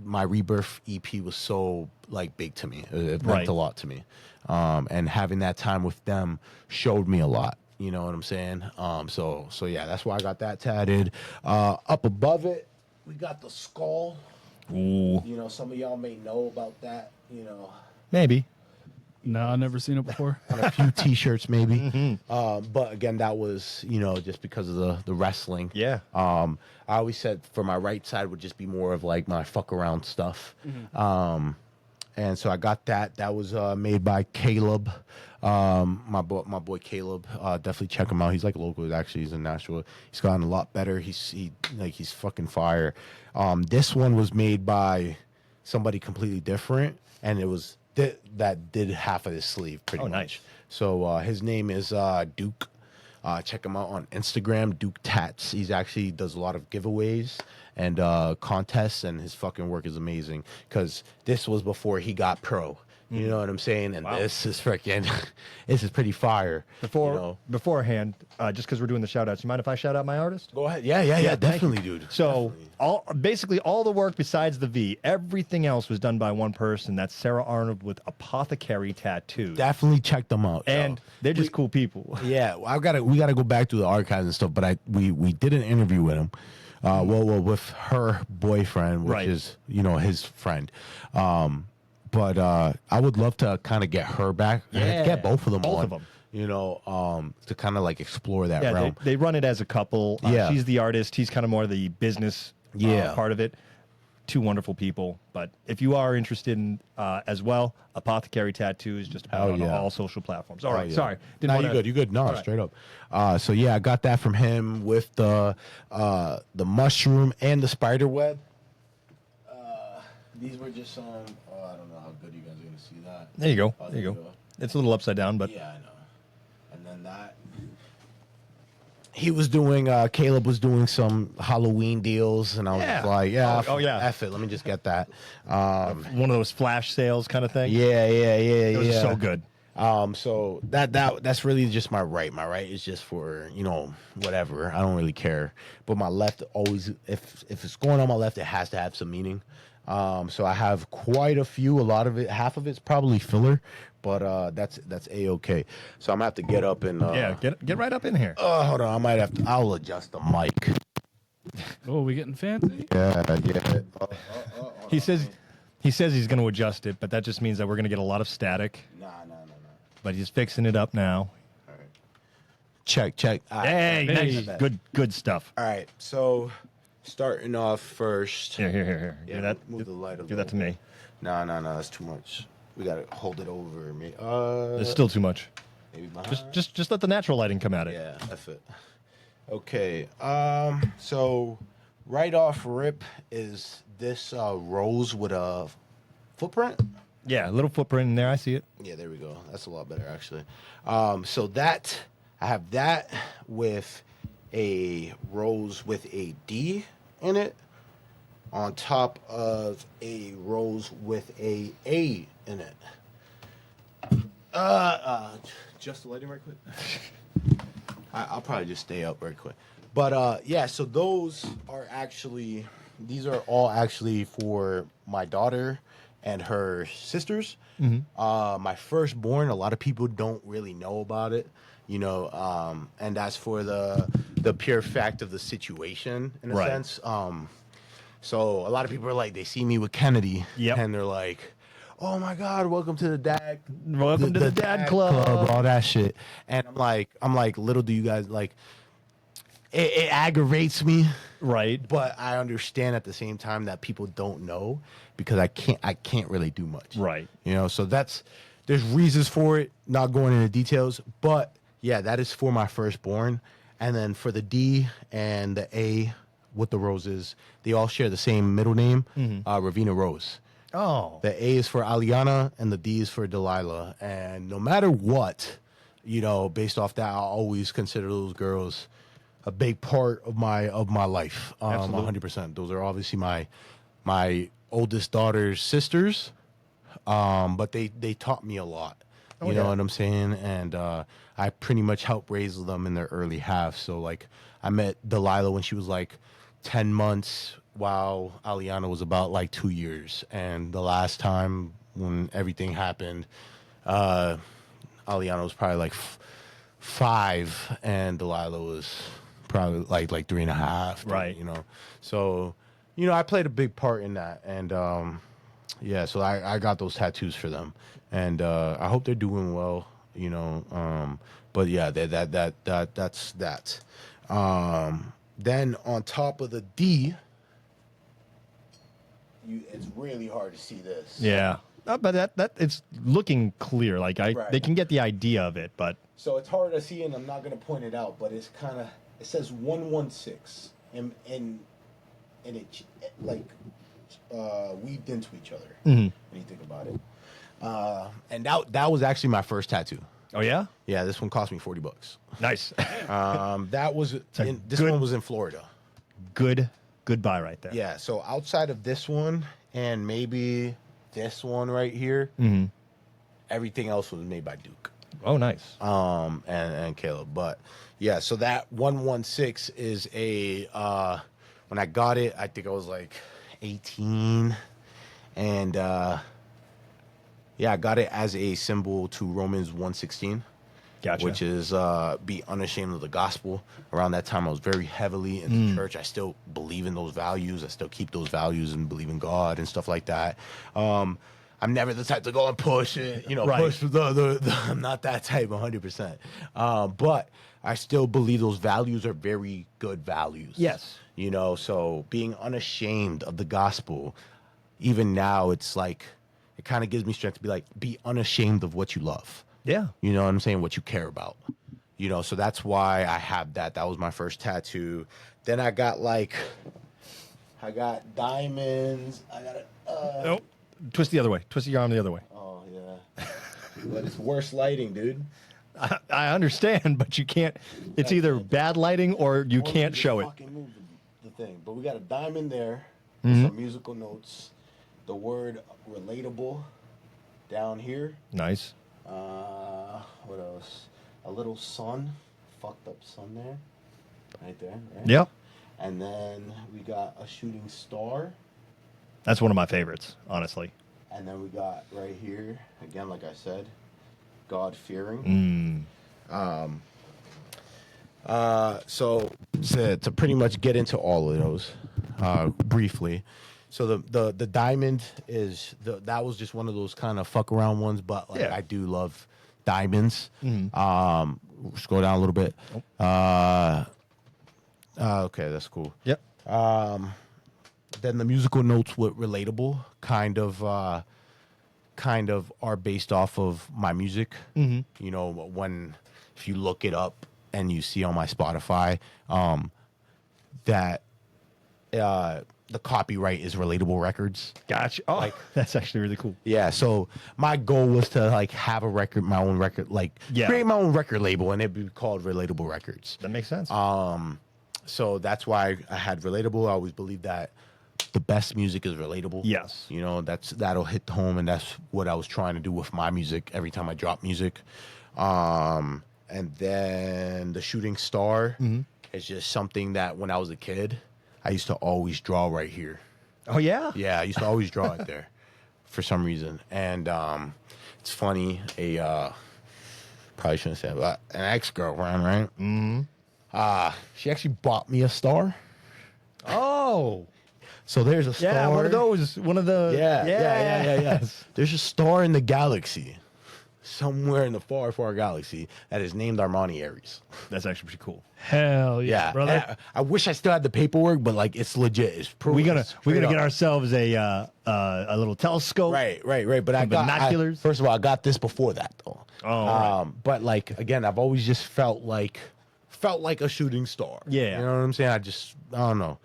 Speaker 4: my Rebirth EP was so like big to me. It meant
Speaker 3: Right.
Speaker 4: a lot to me. And having that time with them showed me a lot. You know what I'm saying? So yeah, that's why I got that tatted. Up above it, we got the skull.
Speaker 3: Ooh.
Speaker 4: You know, some of y'all may know about that. You know,
Speaker 3: Maybe.
Speaker 5: No, I've never seen it before.
Speaker 4: on a few T-shirts, maybe. But again, that was, you know, just because of the wrestling.
Speaker 3: Yeah.
Speaker 4: I always said for my right side would just be more of like my fuck around stuff. And so I got that. That was made by Caleb, my boy Caleb. Definitely check him out. He's like local. Actually, he's in Nashville. He's gotten a lot better. He's fucking fire. This one was made by somebody completely different, and it was that did half of his sleeve pretty much.
Speaker 3: Nice.
Speaker 4: So his name is Duke. Check him out on Instagram, Duke Tats. He's actually does a lot of giveaways and contests, and his fucking work is amazing. Because this was before he got pro. You know what I'm saying? And this is freaking, this is pretty fire.
Speaker 3: Beforehand, just because we're doing the shout outs, you mind if I shout out my artist?
Speaker 4: Go ahead. Yeah, definitely, dude.
Speaker 3: So
Speaker 4: Definitely.
Speaker 3: basically all the work besides the V, everything else was done by one person. That's Sarah Arnold with Apothecary Tattoos.
Speaker 4: Definitely check them out.
Speaker 3: And they're just cool people.
Speaker 4: Yeah, we gotta go back through the archives and stuff. But we did an interview with him. Well, with her boyfriend, which
Speaker 3: Right.
Speaker 4: is, you know, his friend. But I would love to kind of get her back.
Speaker 3: Yeah.
Speaker 4: Get both of them
Speaker 3: Both
Speaker 4: on.
Speaker 3: of them.
Speaker 4: You know, to kind of like explore that
Speaker 3: Yeah,
Speaker 4: realm.
Speaker 3: they run it as a couple.
Speaker 4: Yeah.
Speaker 3: She's the artist. He's kind of more the business part of it. Two wonderful people. But if you are interested in as well, Apothecary Tattoos, just about on all social platforms. All right,
Speaker 4: yeah.
Speaker 3: sorry.
Speaker 4: No, you good. You good. No, straight up. So yeah, I got that from him with the mushroom and the spider web. These were just some. I don't know how good you guys are gonna see that.
Speaker 3: There you go.
Speaker 4: Oh,
Speaker 3: There you go. It's a little upside down, but
Speaker 4: Yeah, I know. And then that. he was doing Caleb was doing some Halloween deals, and I was
Speaker 3: Yeah.
Speaker 4: just like, yeah,
Speaker 3: Oh, yeah.
Speaker 4: F it, let me just get that.
Speaker 3: One of those flash sales kind of thing.
Speaker 4: Yeah,
Speaker 3: It was so good.
Speaker 4: So that's really just my right. My right is just for, whatever. I don't really care. But my left always, if it's going on my left, it has to have some meaning. So I have quite a few. A lot of it, half of it's probably filler, but that's A-okay. So I'm gonna have to get up and
Speaker 3: get right up in here.
Speaker 4: hold on, I might have to. I'll adjust the mic.
Speaker 5: Oh, we getting fancy?
Speaker 4: Yeah.
Speaker 3: He says he's going to adjust it, but that just means that we're going to get a lot of static.
Speaker 4: Nah.
Speaker 3: But he's fixing it up now.
Speaker 4: Check.
Speaker 3: Hey,
Speaker 5: Hey.
Speaker 3: nice. Good stuff.
Speaker 4: All right. So starting off first.
Speaker 3: Here.
Speaker 4: Yeah,
Speaker 3: Give that,
Speaker 4: move the light a
Speaker 3: give that to
Speaker 4: little
Speaker 3: me.
Speaker 4: No, that's too much. We gotta hold it over me.
Speaker 3: It's still too much.
Speaker 4: Maybe behind.
Speaker 3: Just let the natural lighting come at it.
Speaker 4: Yeah, that's it. Okay. So right off rip is this rose with a footprint.
Speaker 3: Yeah, a little footprint in there. I see it.
Speaker 4: Yeah, there we go. That's a lot better actually. So that I have that with a rose with a D in it, on top of a rose with a in it. Just the lighting right quick. I'll probably just stay up very quick. But yeah, so these are all actually for my daughter and her sisters. My firstborn, a lot of people don't really know about it, and that's for the pure fact of the situation in a
Speaker 3: Right.
Speaker 4: sense. So a lot of people are like, they see me with Kennedy,
Speaker 3: Yep.
Speaker 4: and they're like, "Oh my God, welcome to the dad,
Speaker 3: Welcome to the dad club."
Speaker 4: all that shit." And I'm like, little do you guys like, it aggravates me,
Speaker 3: Right.
Speaker 4: but I understand at the same time that people don't know because I can't really do much,
Speaker 3: Right.
Speaker 4: So there's reasons for it, not going into details, but yeah, that is for my firstborn, and then for the D and the A with the roses, they all share the same middle name, Ravina Rose.
Speaker 3: Oh.
Speaker 4: The A is for Aliana and the D is for Delilah. And no matter what, based off that, I'll always consider those girls a big part of my life.
Speaker 3: Absolutely.
Speaker 4: 100%. Those are obviously my oldest daughter's sisters. But they taught me a lot. You know what I'm saying? And I pretty much helped raise them in their early half. So like I met Delilah when she was like 10 months, while Aliana was about like 2 years. And the last time when everything happened, Aliana was probably like 5, and Delilah was probably like 3.5.
Speaker 3: Right.
Speaker 4: So, I played a big part in that. And yeah, so I got those tattoos for them. And I hope they're doing well, but yeah, that's that. Then on top of the D, it's really hard to see this.
Speaker 3: Yeah. But that it's looking clear. Like
Speaker 4: Right.
Speaker 3: they can get the idea of it, but
Speaker 4: So it's hard to see, and I'm not going to point it out, but it's kind of, it says 116, and it like weaved into each other when you think about it. And that was actually my first tattoo.
Speaker 3: oh yeah,
Speaker 4: Yeah, this one cost me $40.
Speaker 3: nice.
Speaker 4: That was this
Speaker 3: good-
Speaker 4: one was in Florida.
Speaker 3: Goodbye right there.
Speaker 4: Yeah, so outside of this one and maybe this one right here, everything else was made by Duke.
Speaker 3: Oh, nice.
Speaker 4: And Caleb. But yeah, so that 116 is a when I got it, I think I was like 18, and yeah, I got it as a symbol to Romans 1:16.
Speaker 3: Gotcha.
Speaker 4: Which is be unashamed of the gospel. Around that time, I was very heavily into church. I still believe in those values. I still keep those values and believe in God and stuff like that. I'm never the type to go and push it,
Speaker 3: Right.
Speaker 4: push the I'm not that type 100%. But I still believe those values are very good values.
Speaker 3: Yes.
Speaker 4: So being unashamed of the gospel, even now, it's like, it kind of gives me strength to be like, be unashamed of what you love.
Speaker 3: Yeah.
Speaker 4: You know what I'm saying? What you care about. So that's why I have that. That was my first tattoo. Then I got diamonds. I got
Speaker 3: Nope. Twist the other way. Twist your arm the other way.
Speaker 4: oh yeah. But it's worse lighting, dude.
Speaker 3: I understand, but you can't. It's either bad lighting or you can't show it.
Speaker 4: Fucking move the thing. But we got a diamond there. With some musical notes. The word relatable down here.
Speaker 3: Nice.
Speaker 4: What else? A little sun. Fucked up sun there. Right there. Right?
Speaker 3: Yep.
Speaker 4: And then we got a shooting star.
Speaker 3: That's one of my favorites, honestly.
Speaker 4: And then we got right here, again, like I said, God-fearing. So to pretty much get into all of those briefly. So the diamond is that was just one of those kind of fuck around ones, but like
Speaker 3: Yeah.
Speaker 4: I do love diamonds. Scroll down a little bit. Okay, that's cool.
Speaker 3: Yep.
Speaker 4: Then the musical notes with relatable kind of are based off of my music. You know, if you look it up and you see on my Spotify that the copyright is Relatable Records.
Speaker 3: Gotcha. Oh, that's actually really cool.
Speaker 4: Yeah, so my goal was to like have a record, my own record, like create my own record label, and it'd be called Relatable Records.
Speaker 3: That makes sense.
Speaker 4: So that's why I had relatable. I always believe that the best music is relatable.
Speaker 3: Yes.
Speaker 4: You know, that'll hit home, and that's what I was trying to do with my music every time I drop music. And then the shooting star is just something that when I was a kid, I used to always draw right here.
Speaker 3: Oh, yeah?
Speaker 4: Yeah, I used to always draw it there for some reason. And it's funny, probably shouldn't say it, but an ex-girlfriend, right? She actually bought me a star.
Speaker 3: Oh.
Speaker 4: So there's a star.
Speaker 3: Yeah, one of those. One of the.
Speaker 4: Yeah. There's a star in the galaxy, somewhere in the far, far galaxy, that is named Armani Aries.
Speaker 3: That's actually pretty cool.
Speaker 5: Hell yeah,
Speaker 4: Yeah,
Speaker 5: brother.
Speaker 4: I wish I still had the paperwork, but like it's legit. It's proven.
Speaker 3: We're gonna get ourselves a little telescope.
Speaker 4: Right. But I got
Speaker 3: binoculars.
Speaker 4: First of all, I got this before that though.
Speaker 3: Oh, right.
Speaker 4: But like again, I've always just felt like a shooting star.
Speaker 3: Yeah.
Speaker 4: You know what I'm saying? I don't know.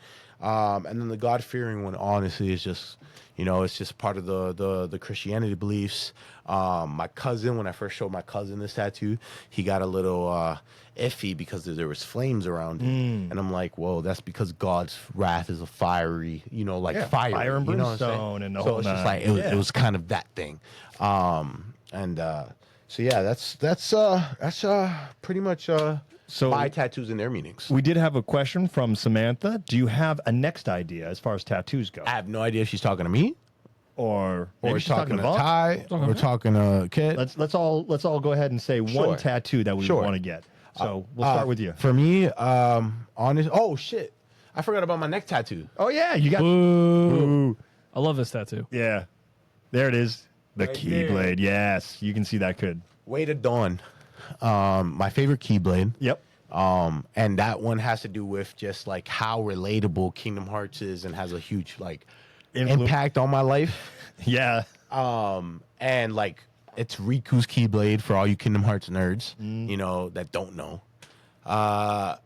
Speaker 4: And then the God-fearing one, honestly, is just, you know, it's just part of the Christianity beliefs. My cousin, when I first showed my cousin this tattoo, he got a little iffy because there was flames around him. And I'm like, whoa, that's because God's wrath is a fiery, you know, like fire.
Speaker 3: Fire and
Speaker 4: you know what I'm saying?
Speaker 3: brimstone and the
Speaker 4: so
Speaker 3: whole
Speaker 4: it's just
Speaker 3: nine.
Speaker 4: like, it was kind of that thing. So yeah, that's pretty much my tattoos and their meanings.
Speaker 3: We did have a question from Samantha. Do you have a next idea as far as tattoos go?
Speaker 4: I have no idea if she's talking to me
Speaker 3: Or maybe
Speaker 4: or
Speaker 3: she's
Speaker 4: talking to
Speaker 3: Vaughn?
Speaker 4: Ty or talking to Kit.
Speaker 3: Let's all go ahead and say one
Speaker 4: Sure.
Speaker 3: tattoo that we
Speaker 4: Sure.
Speaker 3: want to get. So we'll start with you.
Speaker 4: For me, honest. Oh shit! I forgot about my neck tattoo.
Speaker 3: Oh yeah, you got.
Speaker 5: Ooh. I love this tattoo.
Speaker 3: Yeah, there it is. The
Speaker 4: Right
Speaker 3: Keyblade. Yes, you can see that good.
Speaker 4: Way to Dawn. My favorite Keyblade.
Speaker 3: Yep.
Speaker 4: And that one has to do with just like how relatable Kingdom Hearts is and has a huge like impact on my life.
Speaker 3: Yeah.
Speaker 4: And like it's Riku's Keyblade for all you Kingdom Hearts nerds, you know, that don't know. But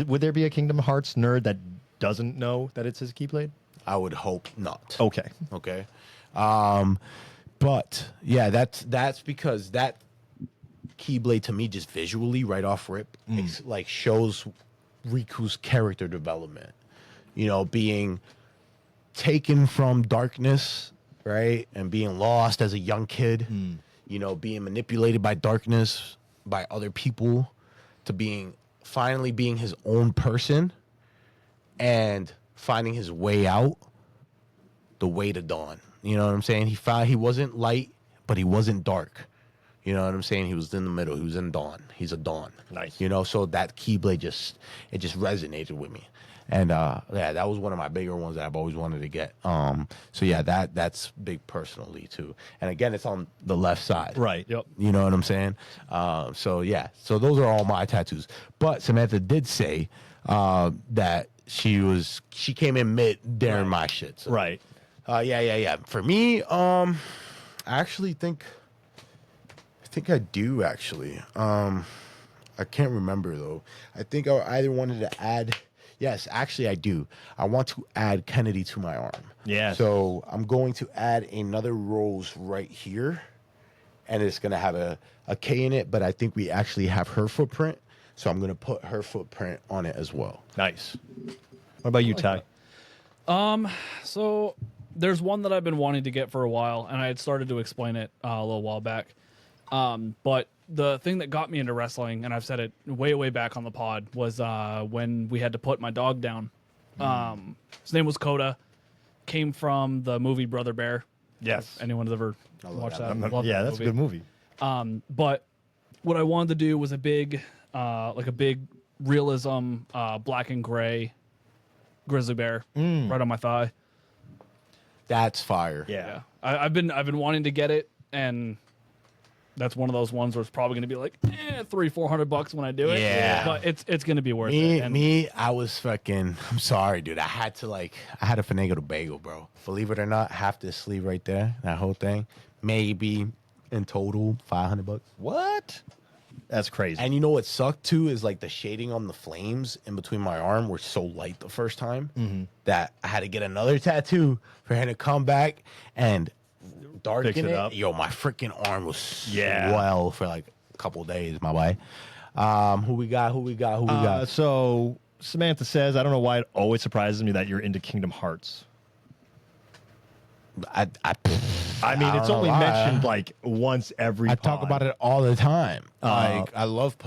Speaker 3: Would there be a Kingdom Hearts nerd that doesn't know that it's his Keyblade?
Speaker 4: I would hope not.
Speaker 3: Okay.
Speaker 4: Okay. But yeah, that's because that Keyblade to me just visually right off rip it's like shows Riku's character development. You know, being taken from darkness, right? And being lost as a young kid, you know, being manipulated by darkness, by other people, to finally being his own person and finding his way out, the way to dawn. You know what I'm saying? He wasn't light, but he wasn't dark. You know what I'm saying? He was in the middle. He was in dawn. He's a dawn.
Speaker 3: Nice.
Speaker 4: You know, so that Keyblade just resonated with me. And yeah, that was one of my bigger ones that I've always wanted to get. So yeah, that's big personally too. And again, it's on the left side.
Speaker 3: Right.
Speaker 5: Yep.
Speaker 4: You know what I'm saying? So yeah, so those are all my tattoos. But Samantha did say that she came in mid during my shit. So.
Speaker 3: Right.
Speaker 4: Yeah. For me, I actually think I do actually. I can't remember though. I think I either wanted to add. Yes, actually I do. I want to add Kennedy to my arm.
Speaker 3: Yes.
Speaker 4: So I'm going to add another rose right here, and it's gonna have a K in it, but I think we actually have her footprint, so I'm gonna put her footprint on it as well.
Speaker 3: Nice. What about you, Ty?
Speaker 5: So there's one that I've been wanting to get for a while, and I had started to explain it a little while back. But the thing that got me into wrestling, and I've said it way back on the pod, was when we had to put my dog down. His name was Coda. Came from the movie Brother Bear.
Speaker 3: Yes.
Speaker 5: Anyone has ever watched that? Love
Speaker 3: Yeah,
Speaker 5: that
Speaker 3: that's a good movie.
Speaker 5: But what I wanted to do was a big realism, black and gray grizzly bear right on my thigh.
Speaker 4: That's fire.
Speaker 3: Yeah.
Speaker 5: I've been wanting to get it, and that's one of those ones where it's probably going to be like $300-400 when I do it.
Speaker 4: Yeah.
Speaker 5: But it's going to be worth it. And
Speaker 4: I was fucking. I'm sorry, dude. I had to finagle the bagel, bro. Believe it or not, half this sleeve right there, that whole thing, maybe in total $500.
Speaker 3: What? That's crazy.
Speaker 4: And you know what sucked too is like the shading on the flames in between my arm were so light the first time that I had to get another tattoo for him to come back and darken
Speaker 3: Fix it
Speaker 4: it.
Speaker 3: up.
Speaker 4: Yo, my freaking arm was
Speaker 3: Yeah.
Speaker 4: swell for like a couple days, my boy. Who we got?
Speaker 3: So Samantha says, I don't know why it always surprises me that you're into Kingdom Hearts.
Speaker 4: I
Speaker 3: mean, it's only mentioned like once every
Speaker 4: I
Speaker 3: pod.
Speaker 4: talk about it all the time. Like I love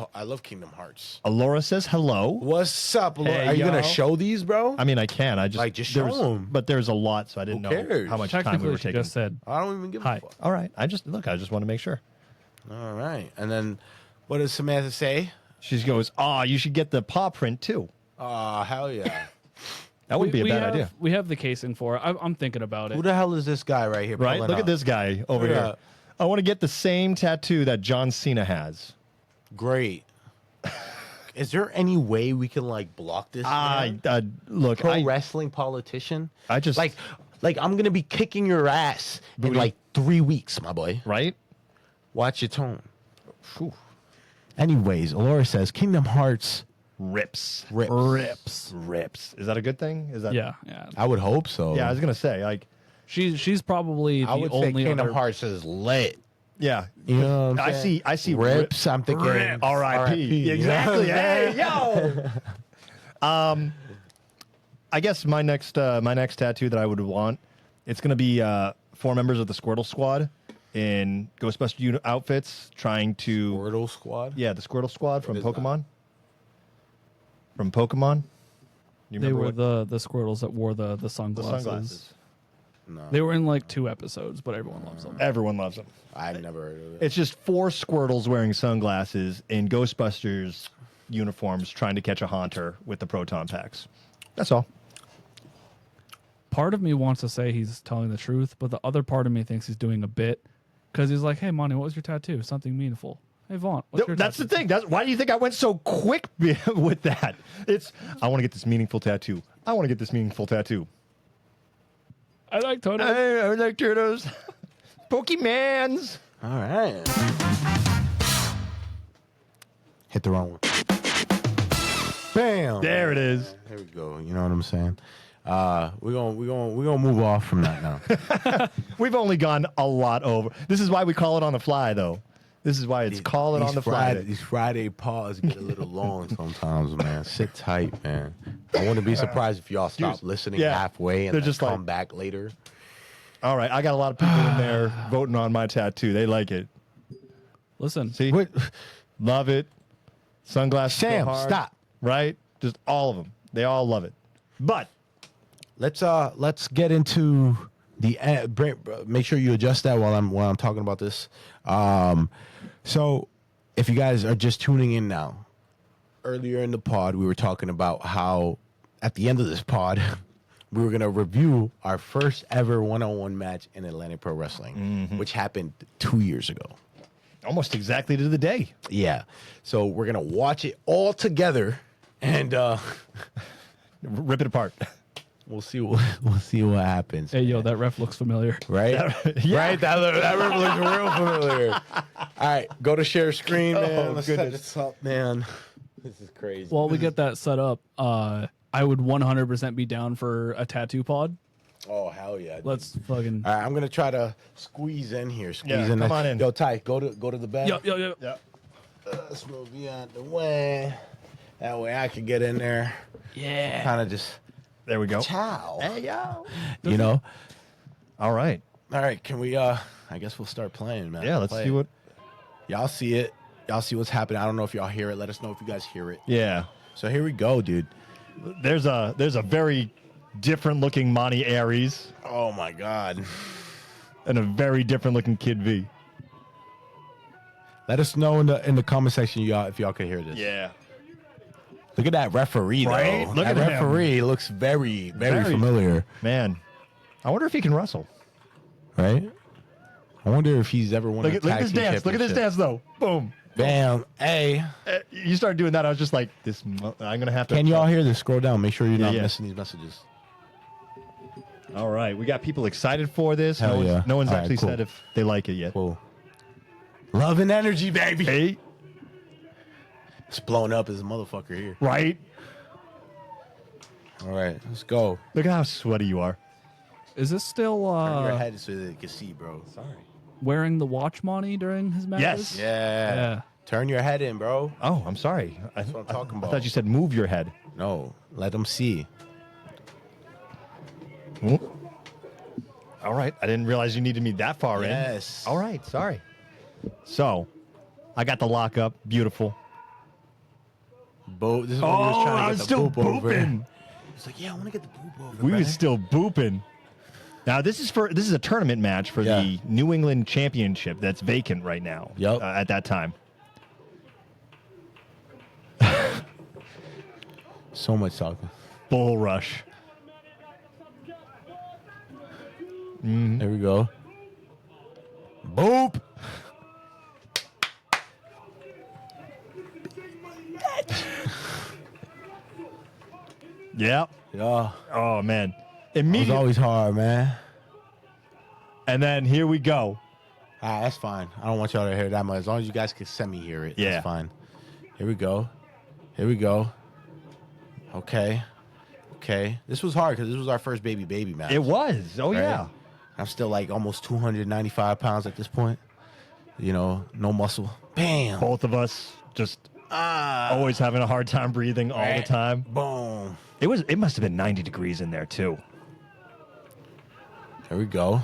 Speaker 4: Kingdom Hearts.
Speaker 3: Alora says hello.
Speaker 4: What's up, Laura?
Speaker 3: Hey,
Speaker 4: Are you gonna
Speaker 3: yo.
Speaker 4: show these, bro?
Speaker 3: I mean, I can. I just
Speaker 4: Like, just show
Speaker 3: there's-
Speaker 4: 'em.
Speaker 3: But there's a lot, so I didn't know
Speaker 4: cares?
Speaker 3: how much time we
Speaker 5: technically,
Speaker 3: were
Speaker 5: she
Speaker 3: taking.
Speaker 5: just said,
Speaker 4: I don't even give
Speaker 5: Hi.
Speaker 4: a fuck.
Speaker 3: All right. I just want to make sure.
Speaker 4: All right. And then what does Samantha say?
Speaker 3: She goes, "Oh, you should get the paw print too."
Speaker 4: Hell yeah.
Speaker 3: That wouldn't be a bad idea,
Speaker 5: We have the casing for it. I'm thinking about it.
Speaker 4: Who the hell is this guy right here?
Speaker 3: right?
Speaker 4: pulling
Speaker 3: Look
Speaker 4: up?
Speaker 3: at this guy over
Speaker 4: Look at
Speaker 3: here.
Speaker 4: that.
Speaker 3: I want to get the same tattoo that John Cena has.
Speaker 4: Great. Is there any way we can like block this? man?
Speaker 3: Look,
Speaker 4: Pro wrestling politician.
Speaker 3: I just
Speaker 4: like I'm gonna be kicking your ass in like 3 weeks, my boy.
Speaker 3: right.
Speaker 4: Watch your tone.
Speaker 3: Whew.
Speaker 4: Anyways, Laura says Kingdom Hearts
Speaker 3: Rips.
Speaker 4: rips.
Speaker 3: Is that a good thing? Is that
Speaker 5: Yeah.
Speaker 4: I would hope so.
Speaker 3: Yeah, I was gonna say like
Speaker 5: She's probably the
Speaker 4: I would say
Speaker 5: only
Speaker 4: Kingdom
Speaker 5: other.
Speaker 4: Hearts is lit.
Speaker 3: yeah.
Speaker 4: You know what I'm
Speaker 3: I
Speaker 4: saying?
Speaker 3: see
Speaker 4: rips. I'm thinking
Speaker 3: R.I.P. Exactly. Hey, yo. I guess my next tattoo that I would want, it's gonna be 4 members of the Squirtle Squad in Ghostbuster outfits trying to
Speaker 4: Squirtle Squad.
Speaker 3: the Squirtle Squad from
Speaker 4: is
Speaker 3: Pokemon. From Pokemon. You
Speaker 5: They
Speaker 3: remember
Speaker 5: were
Speaker 3: what-
Speaker 5: the Squirtles that wore the
Speaker 3: the
Speaker 5: sunglasses.
Speaker 3: sunglasses.
Speaker 4: No,
Speaker 5: They were in like 2 episodes, but everyone loves them.
Speaker 3: Everyone loves them.
Speaker 4: I never heard of it.
Speaker 3: It's just 4 Squirtles wearing sunglasses in Ghostbusters uniforms trying to catch a haunter with the proton packs. That's all.
Speaker 5: Part of me wants to say he's telling the truth, but the other part of me thinks he's doing a bit because he's like, "Hey, Monty, what was your tattoo? Something meaningful." Hey, Vaughn, what's your
Speaker 3: That's
Speaker 5: tattoo?
Speaker 3: the thing. Why do you think I went so quick with that? I want to get this meaningful tattoo. I want to get this meaningful tattoo.
Speaker 5: I like Toto.
Speaker 3: I like turtles. Pokemans.
Speaker 4: All right. Hit the wrong one. Bam.
Speaker 3: There it is.
Speaker 4: There we go. You know what I'm saying? We're gonna move off from that now.
Speaker 3: We've only gone a lot over. This is why we call it on the fly, though. This is why it's call it on the fly.
Speaker 4: These Friday paws get a little long sometimes, man. Sit tight, man. I wouldn't be surprised if y'all stop listening
Speaker 3: yeah.
Speaker 4: halfway and
Speaker 3: They're
Speaker 4: then
Speaker 3: just
Speaker 4: come
Speaker 3: like-
Speaker 4: back later.
Speaker 3: All right, I got a lot of people in there voting on my tattoo. They like it.
Speaker 5: Listen,
Speaker 3: See,
Speaker 4: What?
Speaker 3: love it. Sunglasses. go
Speaker 4: Sam,
Speaker 3: hard,
Speaker 4: stop.
Speaker 3: Right, just all of them. They all love it. But
Speaker 4: Let's get into the make sure you adjust that while I'm talking about this. So if you guys are just tuning in now, earlier in the pod we were talking about how at the end of this pod we were gonna review our first ever one-on-one match in Atlantic Pro Wrestling, which happened 2 years ago.
Speaker 3: almost exactly to the day.
Speaker 4: Yeah, so we're gonna watch it all together and
Speaker 3: Rip it apart.
Speaker 4: we'll see what happens.
Speaker 5: hey, yo, that ref looks familiar.
Speaker 4: Right?
Speaker 3: Yeah.
Speaker 4: Right? That river looks real familiar. All right, go to share screen, man. Let's set
Speaker 3: goodness.
Speaker 4: this up, man. This is crazy.
Speaker 5: While we get that set up, I would 100% be down for a tattoo pod.
Speaker 4: Oh, hell yeah.
Speaker 5: Let's fucking.
Speaker 4: All right, I'm gonna try to squeeze in here. Squeeze in.
Speaker 3: come on in.
Speaker 4: Yo, Ty, go to the bed.
Speaker 5: Yo.
Speaker 3: Yeah.
Speaker 4: Let's move you out the way. That way I can get in there.
Speaker 5: Yeah.
Speaker 4: Kind of just
Speaker 3: There we go.
Speaker 4: chow.
Speaker 3: Hey, yo.
Speaker 4: You know.
Speaker 3: All right.
Speaker 4: All right, can we? I guess we'll start playing, man.
Speaker 3: Yeah, let's
Speaker 4: Play
Speaker 3: see
Speaker 4: it.
Speaker 3: what.
Speaker 4: Y'all see it. Y'all see what's happening. I don't know if y'all hear it. Let us know if you guys hear it.
Speaker 3: Yeah.
Speaker 4: So here we go, dude.
Speaker 3: There's a very different looking Monty Ariez
Speaker 4: Oh my God.
Speaker 3: and a very different looking Kid V.
Speaker 4: Let us know in the comment section, y'all, if y'all can hear this.
Speaker 3: Yeah.
Speaker 4: Look at that referee,
Speaker 3: Right?
Speaker 4: though.
Speaker 3: Look
Speaker 4: that
Speaker 3: at him.
Speaker 4: referee looks very, very
Speaker 3: Very.
Speaker 4: familiar,
Speaker 3: Man. I wonder if he can wrestle.
Speaker 4: right? I wonder if he's ever won
Speaker 3: Look
Speaker 4: a
Speaker 3: at
Speaker 4: tag
Speaker 3: this
Speaker 4: team
Speaker 3: dance. Look at this
Speaker 4: championship.
Speaker 3: dance though. Boom.
Speaker 4: Bam. Hey,
Speaker 3: You started doing that. I was just like, I'm gonna have to.
Speaker 4: can y'all hear this? Scroll down. Make sure you're not
Speaker 3: yeah.
Speaker 4: missing these messages.
Speaker 3: All right, we got people excited for this.
Speaker 4: Hell yeah.
Speaker 3: No one's
Speaker 4: All right,
Speaker 3: actually
Speaker 4: cool.
Speaker 3: said if they like it yet.
Speaker 4: Cool. Love and energy, baby.
Speaker 3: Hey,
Speaker 4: It's blown up as a motherfucker here.
Speaker 3: right?
Speaker 4: All right, let's go.
Speaker 3: Look at how sweaty you are.
Speaker 5: Is this still
Speaker 4: Turn your head so they can see, bro. Sorry.
Speaker 5: wearing the watch money during his matches?
Speaker 3: Yes.
Speaker 4: Yeah.
Speaker 5: Yeah.
Speaker 4: Turn your head in, bro.
Speaker 3: Oh, I'm sorry.
Speaker 4: That's what I'm talking
Speaker 3: I
Speaker 4: about.
Speaker 3: thought you said move your head.
Speaker 4: No, let them see.
Speaker 3: All right, I didn't realize you needed me that far
Speaker 4: Yes.
Speaker 3: in. All right, sorry. So, I got the lockup. Beautiful.
Speaker 4: Boop. This is when he was trying to
Speaker 3: I
Speaker 4: get
Speaker 3: was
Speaker 4: the
Speaker 3: still
Speaker 4: boop over.
Speaker 3: booping.
Speaker 4: He's like, yeah, I want to get the boop over.
Speaker 3: We
Speaker 4: man.
Speaker 3: was still booping. Now this is a tournament match for
Speaker 4: Yeah.
Speaker 3: the New England Championship that's vacant right now.
Speaker 4: Yup.
Speaker 3: At that time.
Speaker 4: So much talking.
Speaker 3: Bull Rush.
Speaker 4: There we go. Boop.
Speaker 3: Yeah.
Speaker 4: Yeah.
Speaker 3: Oh man.
Speaker 4: It was
Speaker 3: Immediately.
Speaker 4: always hard, man.
Speaker 3: And then here we go.
Speaker 4: All right, that's fine. I don't want y'all to hear that much. As long as you guys can send me hear it,
Speaker 3: Yeah.
Speaker 4: that's fine. Here we go. Here we go. Okay. Okay. This was hard because this was our first baby match.
Speaker 3: It was. Oh
Speaker 4: right?
Speaker 3: yeah.
Speaker 4: I'm still like almost 295 pounds at this point. You know, no muscle. Bam.
Speaker 3: Both of us just always having a hard time breathing all the
Speaker 4: Right.
Speaker 3: time.
Speaker 4: Boom.
Speaker 3: It must have been 90 degrees in there too.
Speaker 4: Here we go.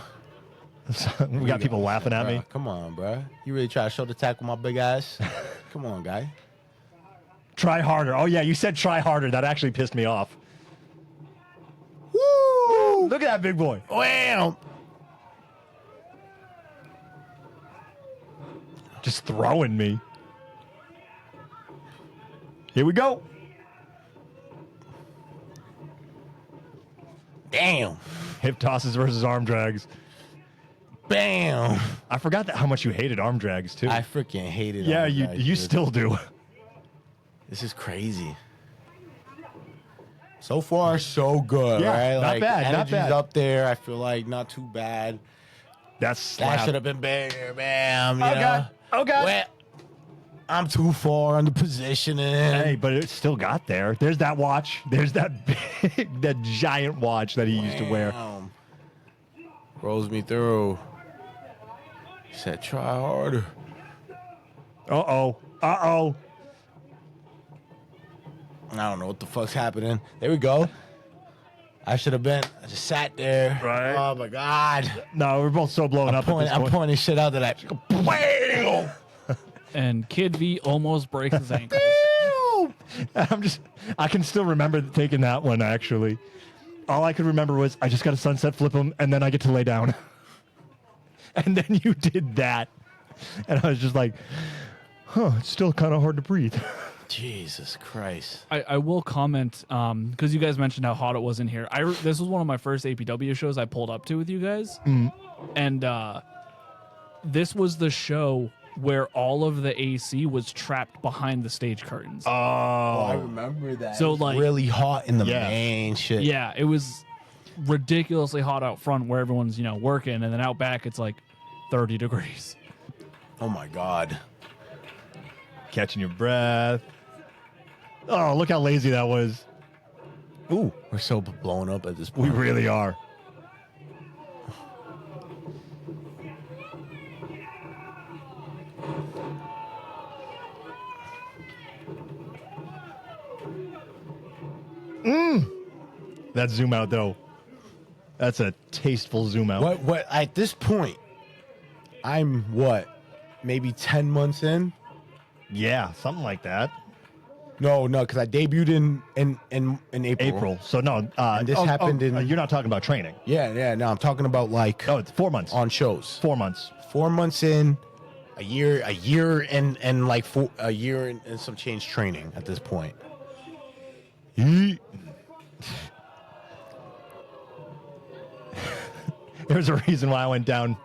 Speaker 3: We got people laughing at me.
Speaker 4: Bruh, come on, bro. You really try to show the tack with my big ass? Come on, guy.
Speaker 3: Try harder. Oh yeah, you said try harder. That actually pissed me off.
Speaker 4: Woo!
Speaker 3: Look at that big boy.
Speaker 4: Wham!
Speaker 3: Just throwing me. Here we go.
Speaker 4: Damn.
Speaker 3: Hip tosses versus arm drags.
Speaker 4: Bam.
Speaker 3: I forgot how much you hated arm drags too.
Speaker 4: I freaking hate it.
Speaker 3: yeah,
Speaker 4: on
Speaker 3: you
Speaker 4: guys,
Speaker 3: you
Speaker 4: dude.
Speaker 3: still do.
Speaker 4: This is crazy. So far, so good.
Speaker 3: Yeah,
Speaker 4: right?
Speaker 3: not
Speaker 4: Like,
Speaker 3: bad, not
Speaker 4: energy's
Speaker 3: bad.
Speaker 4: up there. I feel like not too bad.
Speaker 3: That's
Speaker 4: That
Speaker 3: slap.
Speaker 4: should have been bigger, bam. You
Speaker 3: Oh,
Speaker 4: know?
Speaker 3: God. Oh, God.
Speaker 4: Well, I'm too far on the positioning.
Speaker 3: Hey, but it still got there. There's that watch. There's that big, that giant watch that he used to wear.
Speaker 4: Bam. Rolls me through. He said, try harder.
Speaker 3: Uh-oh. Uh-oh.
Speaker 4: I don't know what the fuck's happening. There we go. I should have been. I just sat there.
Speaker 3: Right.
Speaker 4: Oh my God.
Speaker 3: No, we're both so blown up at this
Speaker 4: I'm
Speaker 3: point.
Speaker 4: pointing shit out that I. Bam!
Speaker 5: And Kid V almost breaks his ankle.
Speaker 3: I can still remember taking that one, actually. All I could remember was I just got to sunset flip him, and then I get to lay down. And then you did that. And I was just like, it's still kind of hard to breathe.
Speaker 4: Jesus Christ.
Speaker 5: I will comment because you guys mentioned how hot it was in here. This was one of my first APW shows I pulled up to with you guys, and this was the show where all of the AC was trapped behind the stage curtains.
Speaker 4: Oh, I remember that.
Speaker 5: So,
Speaker 4: It was
Speaker 5: like-
Speaker 4: really hot in the
Speaker 3: Yeah.
Speaker 4: main shit.
Speaker 5: Yeah, it was ridiculously hot out front where everyone's working, and then out back it's like 30 degrees.
Speaker 4: Oh my God.
Speaker 3: Catching your breath. Oh, look how lazy that was. Ooh,
Speaker 4: We're so blown up at this
Speaker 3: we
Speaker 4: point.
Speaker 3: really are. That zoom out though. That's a tasteful zoom out.
Speaker 4: What at this point, I'm what? Maybe 10 months in?
Speaker 3: Yeah, something like that.
Speaker 4: No, because I debuted in April.
Speaker 3: April. So no,
Speaker 4: And this happened in-
Speaker 3: You're not talking about training.
Speaker 4: Yeah, no, I'm talking about like
Speaker 3: Oh, it's 4 months.
Speaker 4: on shows.
Speaker 3: 4 months.
Speaker 4: 4 months in, a year and like a year and some change training at this point.
Speaker 3: There's a reason why I went down.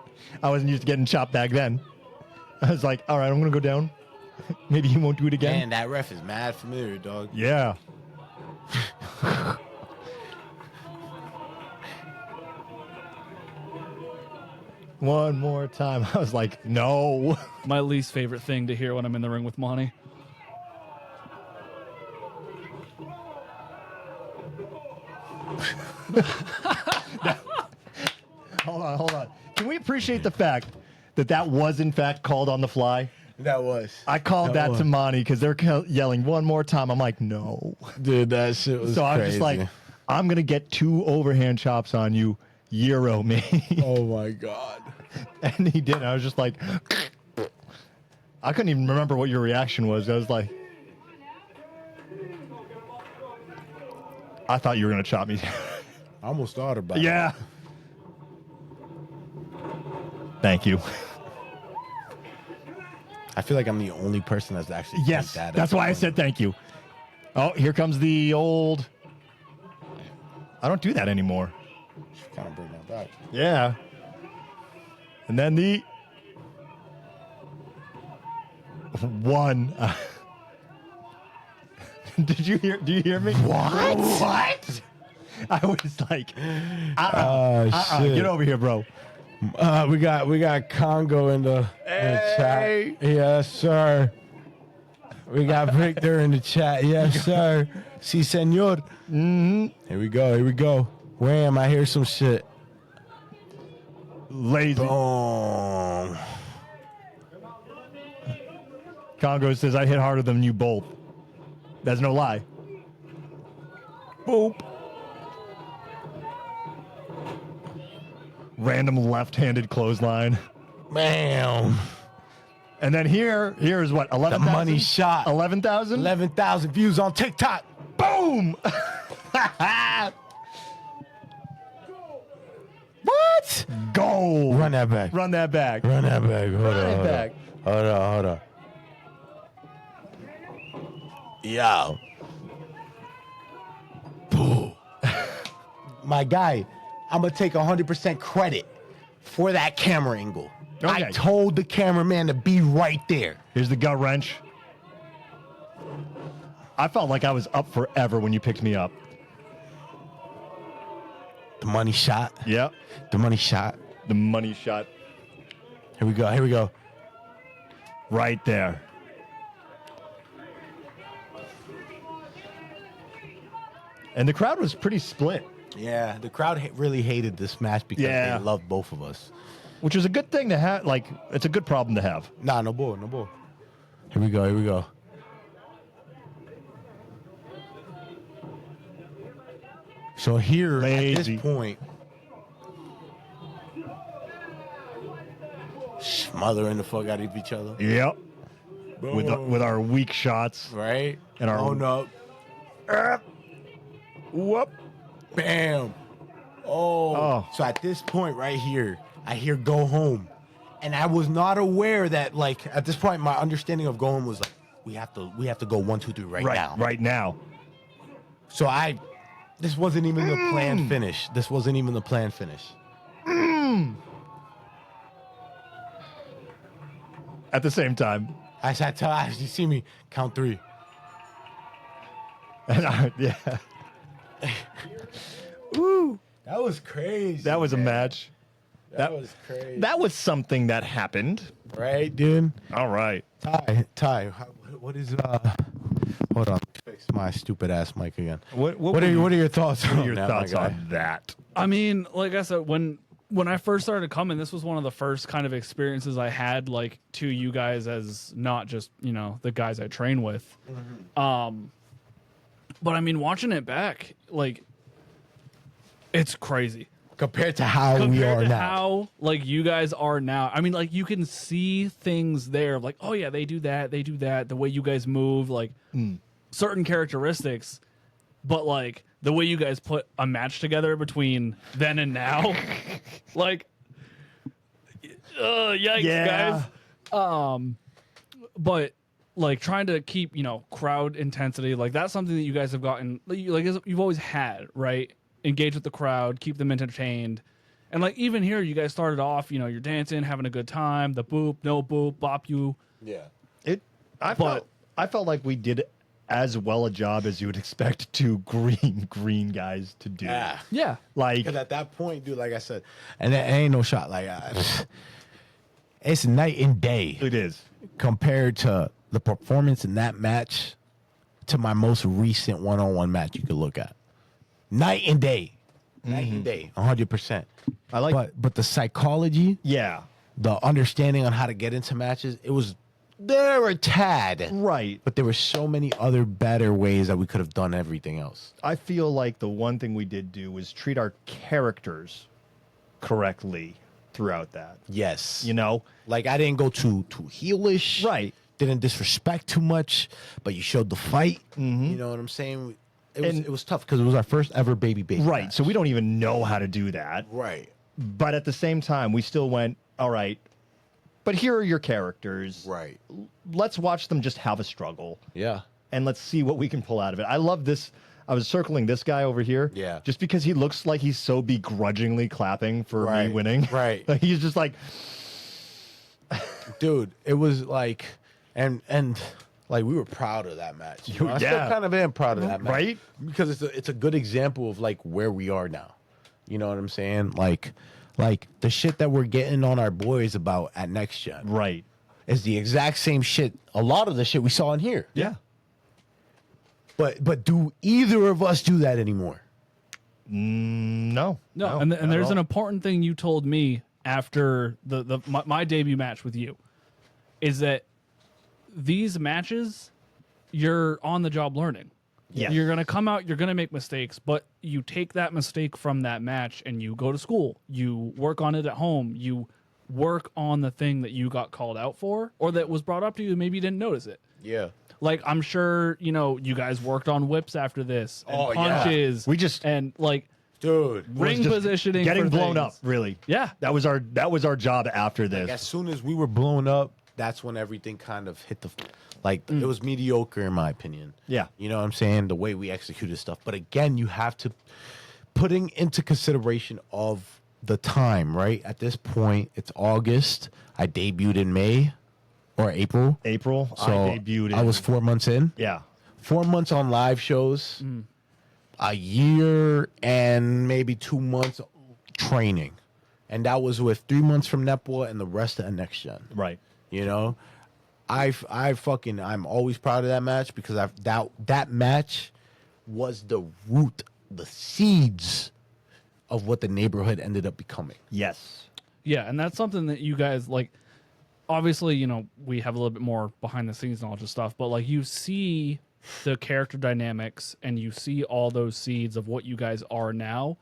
Speaker 3: I wasn't used to getting chopped back then. I was like, all right, I'm going to go down. Maybe he won't do it again.
Speaker 4: Man, that ref is mad familiar, dog.
Speaker 3: Yeah. One more time. I was like, no.
Speaker 5: My least favorite thing to hear when I'm in the ring with Monty.
Speaker 3: Hold on. Can we appreciate the fact that that was, in fact, called on the fly?
Speaker 4: That was.
Speaker 3: I called that to Monty because they're yelling one more time. I'm like, no.
Speaker 4: Dude, that shit was
Speaker 3: So I'm
Speaker 4: crazy.
Speaker 3: just like, I'm going to get 2 overhand chops on you. Euro me.
Speaker 4: Oh, my God.
Speaker 3: And he did. I was just like, I couldn't even remember what your reaction was. I was like, I thought you were going to chop me.
Speaker 4: I almost thought about it.
Speaker 3: Yeah. Thank you.
Speaker 4: I feel like I'm the only person that's actually
Speaker 3: Yes,
Speaker 4: that
Speaker 3: that's why I said thank you. Oh, here comes the old. I don't do that anymore.
Speaker 4: Kind of bring that back.
Speaker 3: Yeah. And then the one. Did you hear? Do you hear me? What? I was like,
Speaker 4: Shit.
Speaker 3: get over here, bro.
Speaker 4: We got Congo in the
Speaker 3: Hey.
Speaker 4: chat. Yes, sir. We got Victor in the chat. Yes, sir. Si, senor.
Speaker 3: Mm-hmm.
Speaker 4: Here we go. Wham! I hear some shit.
Speaker 3: Lazy.
Speaker 4: Boom.
Speaker 3: Congo says, I hit harder than you both. That's no lie. Boop. Random left-handed clothesline.
Speaker 4: Bam.
Speaker 3: And then here's what, 11,000?
Speaker 4: The money shot.
Speaker 3: 11,000?
Speaker 4: 11,000 views on TikTok.
Speaker 3: Boom!
Speaker 4: What?
Speaker 3: Go!
Speaker 4: Run that back.
Speaker 3: Run that back.
Speaker 4: Run that back. Hold
Speaker 3: Run it
Speaker 4: on.
Speaker 3: back.
Speaker 4: Hold on. Yo. Boo. My guy, I'm going to take 100% credit for that camera angle.
Speaker 3: Okay.
Speaker 4: I told the cameraman to be right there.
Speaker 3: Here's the gut wrench. I felt like I was up forever when you picked me up.
Speaker 4: The money shot.
Speaker 3: Yep.
Speaker 4: The money shot.
Speaker 3: The money shot
Speaker 4: Here we go.
Speaker 3: right there. And the crowd was pretty split,
Speaker 4: Yeah, the crowd really hated this match because
Speaker 3: Yeah.
Speaker 4: they loved both of us.
Speaker 3: which is a good thing to have. Like, it's a good problem to have.
Speaker 4: Nah, no bull. Here we go. So here at
Speaker 3: Lazy.
Speaker 4: this point, smothering the fuck out of each other,
Speaker 3: Yep. With our weak shots.
Speaker 4: right?
Speaker 3: And our-
Speaker 4: own up,
Speaker 3: Whoop.
Speaker 4: bam. Oh, so at this point right here, I hear "go home," and I was not aware that like at this point my understanding of "go home" was like we have to go 1, 2, 3 right now.
Speaker 3: Right now.
Speaker 4: So this wasn't even the planned finish.
Speaker 3: At the same time.
Speaker 4: I said, you see me count 3.
Speaker 3: Yeah. Ooh.
Speaker 4: That was crazy.
Speaker 3: That was a match.
Speaker 4: That was crazy.
Speaker 3: That was something that happened.
Speaker 4: Right, dude.
Speaker 3: All right.
Speaker 4: Ty, what is hold on, fix my stupid ass mic again.
Speaker 3: What
Speaker 4: What are your thoughts
Speaker 3: What are
Speaker 4: on
Speaker 3: your
Speaker 4: that,
Speaker 3: thoughts
Speaker 4: my guy?
Speaker 3: on that?
Speaker 5: I mean, like I said, when when I first started coming, this was one of the first kind of experiences I had, like, to you guys as not just, you know, the guys I train with. But I mean, watching it back, like, it's crazy.
Speaker 4: Compared to how we
Speaker 5: Compared
Speaker 4: are
Speaker 5: to
Speaker 4: now.
Speaker 5: how, like, you guys are now. I mean, like, you can see things there, like, oh yeah, they do that, the way you guys move, like, certain characteristics, but, like, the way you guys put a match together between then and now, like, yikes, guys. But, like, trying to keep, you know, crowd intensity, like, that's something that you guys have gotten, like, you've always had, right? Engage with the crowd, keep them entertained. And, like, even here, you guys started off, you know, you're dancing, having a good time, the boop, no boop, bop you.
Speaker 4: Yeah.
Speaker 3: I felt like we did as well a job as you would expect two green guys to do.
Speaker 5: Yeah.
Speaker 3: Like,
Speaker 4: Because at that point, dude, like I said, and there ain't no shot. Like, it's night and day
Speaker 3: it is.
Speaker 4: compared to the performance in that match to my most recent one-on-one match you could look at. Night and day. Night and day, 100%.
Speaker 3: I like
Speaker 4: But the psychology,
Speaker 3: Yeah.
Speaker 4: the understanding on how to get into matches, it was there a tad.
Speaker 3: Right.
Speaker 4: But there were so many other better ways that we could have done everything else.
Speaker 3: I feel like the one thing we did do was treat our characters correctly throughout that.
Speaker 4: Yes.
Speaker 3: You know?
Speaker 4: Like, I didn't go too heelish.
Speaker 3: Right.
Speaker 4: Didn't disrespect too much, but you showed the fight. You know what I'm saying? It was tough because it was our first ever baby
Speaker 3: Right.
Speaker 4: match.
Speaker 3: So we don't even know how to do that.
Speaker 4: Right.
Speaker 3: But at the same time, we still went, all right, but here are your characters.
Speaker 4: Right.
Speaker 3: Let's watch them just have a struggle.
Speaker 4: Yeah.
Speaker 3: And let's see what we can pull out of it. I love this. I was circling this guy over here.
Speaker 4: Yeah.
Speaker 3: Just because he looks like he's so begrudgingly clapping for me
Speaker 4: Right.
Speaker 3: winning.
Speaker 4: Right.
Speaker 3: Like he's just like,
Speaker 4: Dude, it was like, and like we were proud of that match. You know? I still
Speaker 3: Yeah.
Speaker 4: kind of am proud of that match.
Speaker 3: Right?
Speaker 4: Because it's a good example of like where we are now. You know what I'm saying? Like the shit that we're getting on our boys about at Next Gen
Speaker 3: right.
Speaker 4: is the exact same shit. A lot of the shit we saw in here.
Speaker 3: Yeah.
Speaker 4: But do either of us do that anymore?
Speaker 5: No,
Speaker 3: No.
Speaker 5: and
Speaker 3: not
Speaker 5: there's
Speaker 3: at
Speaker 5: an
Speaker 3: all.
Speaker 5: important thing you told me after my debut match with you, is that these matches, you're on the job learning.
Speaker 3: Yes.
Speaker 5: You're gonna come out, you're gonna make mistakes, but you take that mistake from that match and you go to school, you work on it at home, you work on the thing that you got called out for or that was brought up to you and maybe you didn't notice it.
Speaker 4: Yeah.
Speaker 5: Like, I'm sure, you know, you guys worked on whips after this and
Speaker 4: Oh, yeah.
Speaker 5: punches.
Speaker 3: We just-
Speaker 5: and like
Speaker 4: Dude.
Speaker 5: ring
Speaker 3: Just
Speaker 5: positioning,
Speaker 3: getting
Speaker 5: for
Speaker 3: blown
Speaker 5: things.
Speaker 3: up, really.
Speaker 5: Yeah.
Speaker 3: That was our job after this.
Speaker 4: As soon as we were blown up, that's when everything kind of hit it was mediocre in my opinion.
Speaker 3: Yeah.
Speaker 4: You know what I'm saying? The way we executed stuff. But again, you have to putting into consideration of the time, right? At this point, it's August. I debuted in May or April.
Speaker 3: April,
Speaker 4: So
Speaker 3: I debuted.
Speaker 4: I was 4 months in.
Speaker 3: Yeah.
Speaker 4: 4 months on live shows. A year and maybe 2 months training. And that was with 3 months from Netball and the rest of the Next Gen.
Speaker 3: Right.
Speaker 4: You know, I'm always proud of that match because that match was the root, the seeds of what the neighborhood ended up becoming.
Speaker 3: Yes.
Speaker 5: Yeah, and that's something that you guys like. Obviously, you know, we have a little bit more behind the scenes knowledge of stuff, but like you see the character dynamics and you see all those seeds of what you guys are now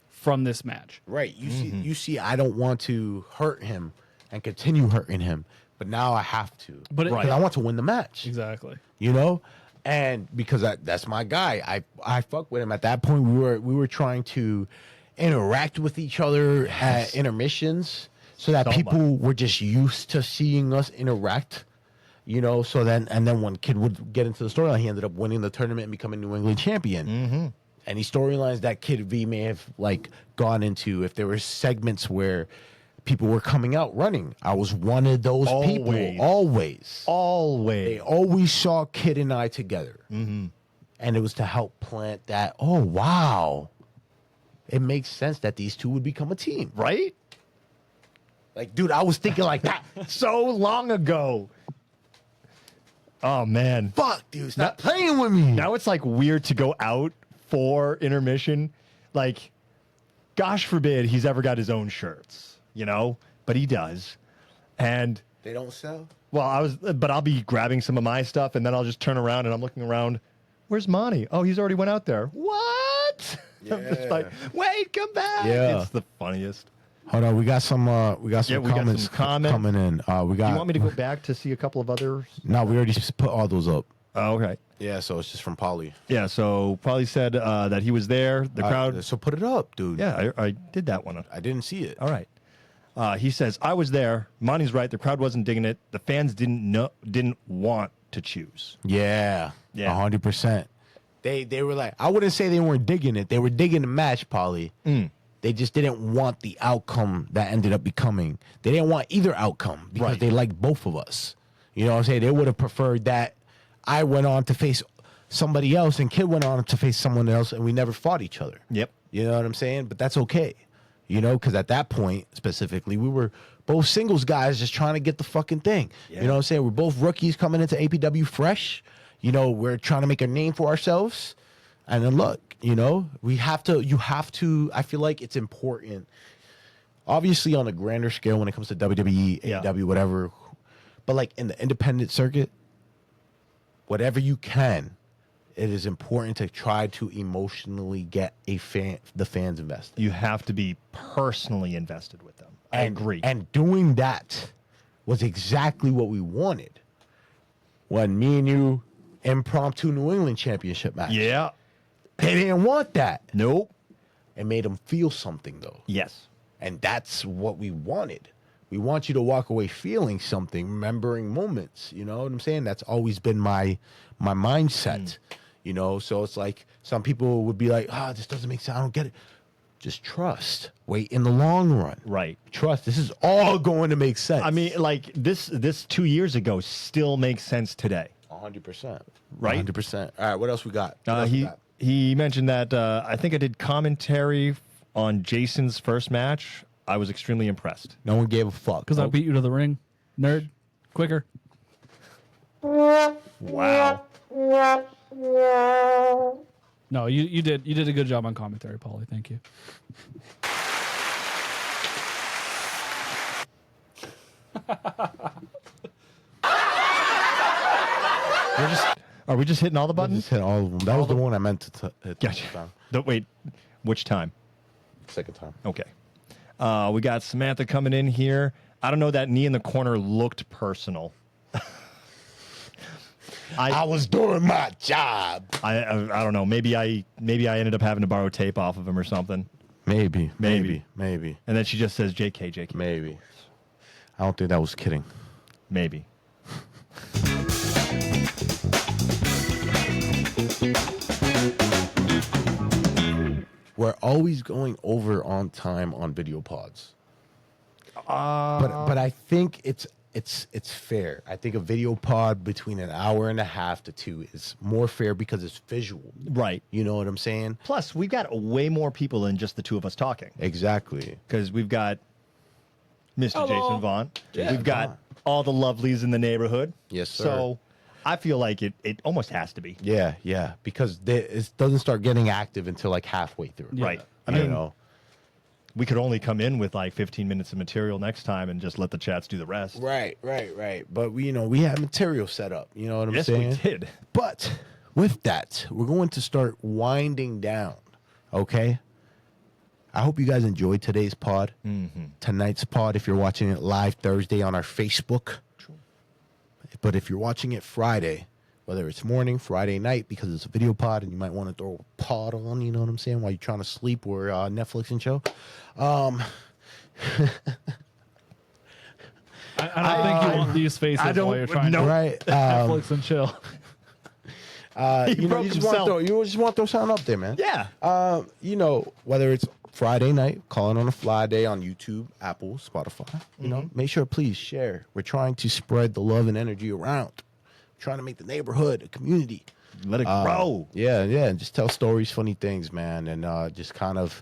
Speaker 5: from this match.
Speaker 4: Right. You see, I don't want to hurt him and continue hurting him, but now I have to.
Speaker 5: But
Speaker 4: because I want to win the match.
Speaker 5: Exactly.
Speaker 4: You know, and because that's my guy. I fuck with him. At that point, we were trying to interact with each other at intermissions, so that
Speaker 3: So
Speaker 4: people
Speaker 3: much.
Speaker 4: were just used to seeing us interact. You know, so then when Kid would get into the storyline, he ended up winning the tournament and becoming New England champion. Mm-hmm. Any storylines that Kid V may have like gone into, if there were segments where people were coming out running, I was one of those people. Always. They always saw Kid and I together. Mm-hmm. And it was to help plant that, oh, wow. It makes sense that these two would become a team.
Speaker 3: Right?
Speaker 4: Like, dude, I was thinking like that.
Speaker 3: So long ago. Oh, man.
Speaker 4: Fuck, dude, stop playing with me.
Speaker 3: Now it's like weird to go out for intermission. Like, gosh forbid he's ever got his own shirts, you know, but he does. And
Speaker 4: They don't sell?
Speaker 3: well, I'll be grabbing some of my stuff, and then I'll just turn around and I'm looking around. Where's Monty? Oh, he's already went out there. What? I'm just like, wait, come back.
Speaker 4: Yeah.
Speaker 3: It's the funniest.
Speaker 4: Hold on, we got some comments coming in. We got.
Speaker 3: Do you want me to go back to see a couple of others?
Speaker 4: No, we already put all those up.
Speaker 3: Oh, okay.
Speaker 4: Yeah, so it's just from Polly.
Speaker 3: Yeah, so Polly said that he was there. The crowd.
Speaker 4: So put it up, dude.
Speaker 3: Yeah, I did that one.
Speaker 4: I didn't see it.
Speaker 3: All right. He says, I was there. Monty's right. The crowd wasn't digging it. The fans didn't want to choose.
Speaker 4: Yeah.
Speaker 3: Yeah.
Speaker 4: 100%. They were like, I wouldn't say they weren't digging it. They were digging the match, Polly. They just didn't want the outcome that ended up becoming. They didn't want either outcome because
Speaker 3: Right.
Speaker 4: they liked both of us. You know what I'm saying? They would have preferred that I went on to face somebody else and Kid went on to face someone else and we never fought each other.
Speaker 3: Yep.
Speaker 4: You know what I'm saying? But that's okay. You know, because at that point, specifically, we were both singles guys just trying to get the fucking thing.
Speaker 3: Yeah.
Speaker 4: You know what I'm saying? We're both rookies coming into APW fresh. You know, we're trying to make a name for ourselves. And then look, you know, you have to, I feel like it's important, obviously on a grander scale when it comes to WWE,
Speaker 3: Yeah.
Speaker 4: AEW, whatever. But like in the independent circuit, whatever you can, it is important to try to emotionally get the fans invested.
Speaker 3: You have to be personally invested with them. I agree.
Speaker 4: And doing that was exactly what we wanted when me and you impromptu New England championship match.
Speaker 3: Yeah.
Speaker 4: They didn't want that.
Speaker 3: Nope.
Speaker 4: It made them feel something though.
Speaker 3: Yes.
Speaker 4: And that's what we wanted. We want you to walk away feeling something, remembering moments. You know what I'm saying? That's always been my mindset. You know, so it's like some people would be like, this doesn't make sense. I don't get it. Just trust. Wait in the long run.
Speaker 3: Right.
Speaker 4: Trust. This is all going to make sense.
Speaker 3: I mean, like this 2 years ago still makes sense today.
Speaker 4: 100%.
Speaker 3: Right?
Speaker 4: 100%. All right, what else we got? What else we got?
Speaker 3: He mentioned that I think I did commentary on Jason's first match. I was extremely impressed.
Speaker 4: No one gave a fuck.
Speaker 5: Because I beat you to the ring, nerd. Quicker.
Speaker 3: Wow.
Speaker 5: No, you did a good job on commentary, Paulie. Thank you.
Speaker 3: Are we just hitting all the
Speaker 4: I
Speaker 3: buttons?
Speaker 4: just hit all of them. That was the one I meant to hit.
Speaker 3: Gotcha.
Speaker 4: Time.
Speaker 3: Wait, which time?
Speaker 4: Second time.
Speaker 3: Okay. We got Samantha coming in here. I don't know, that knee in the corner looked personal.
Speaker 4: I was doing my job.
Speaker 3: I don't know. Maybe I ended up having to borrow tape off of him or something.
Speaker 4: Maybe.
Speaker 3: And then she just says JK.
Speaker 4: Maybe. I don't think that was kidding.
Speaker 3: Maybe.
Speaker 4: We're always going over on time on video pods. But I think it's fair. I think a video pod between an hour and a half to 2 is more fair because it's visual.
Speaker 3: Right.
Speaker 4: You know what I'm saying?
Speaker 3: Plus, we've got way more people than just the two of us talking.
Speaker 4: Exactly.
Speaker 3: Because we've got Mr. Jason Vaughn.
Speaker 4: Yeah,
Speaker 3: we've got
Speaker 4: Vaughn.
Speaker 3: all the lovelies in the neighborhood.
Speaker 4: Yes, sir.
Speaker 3: So I feel like it almost has to be.
Speaker 4: Yeah. Because it doesn't start getting active until like halfway through.
Speaker 5: Yeah.
Speaker 3: Right. I
Speaker 4: You
Speaker 3: mean,
Speaker 4: know?
Speaker 3: we could only come in with like 15 minutes of material next time and just let the chats do the rest.
Speaker 4: Right. But we have material set up. You know what I'm
Speaker 3: Yes,
Speaker 4: saying?
Speaker 3: we did.
Speaker 4: But with that, we're going to start winding down. Okay. I hope you guys enjoyed today's pod. Mm-hmm. Tonight's pod, if you're watching it live Thursday on our Facebook. True. But if you're watching it Friday, whether it's morning, Friday night, because it's a video pod and you might want to throw a pod on, you know what I'm saying, while you're trying to sleep or Netflix and chill.
Speaker 5: I don't think you want these faces while you're trying to
Speaker 4: Right.
Speaker 5: Netflix and chill.
Speaker 4: You just want to throw something up there, man.
Speaker 3: Yeah.
Speaker 4: You know, whether it's Friday night, calling on a fly day on YouTube, Apple, Spotify, you know, make sure, please share. We're trying to spread the love and energy around. Trying to make the neighborhood a community.
Speaker 3: Let it grow.
Speaker 4: Yeah, and just tell stories, funny things, man, and just kind of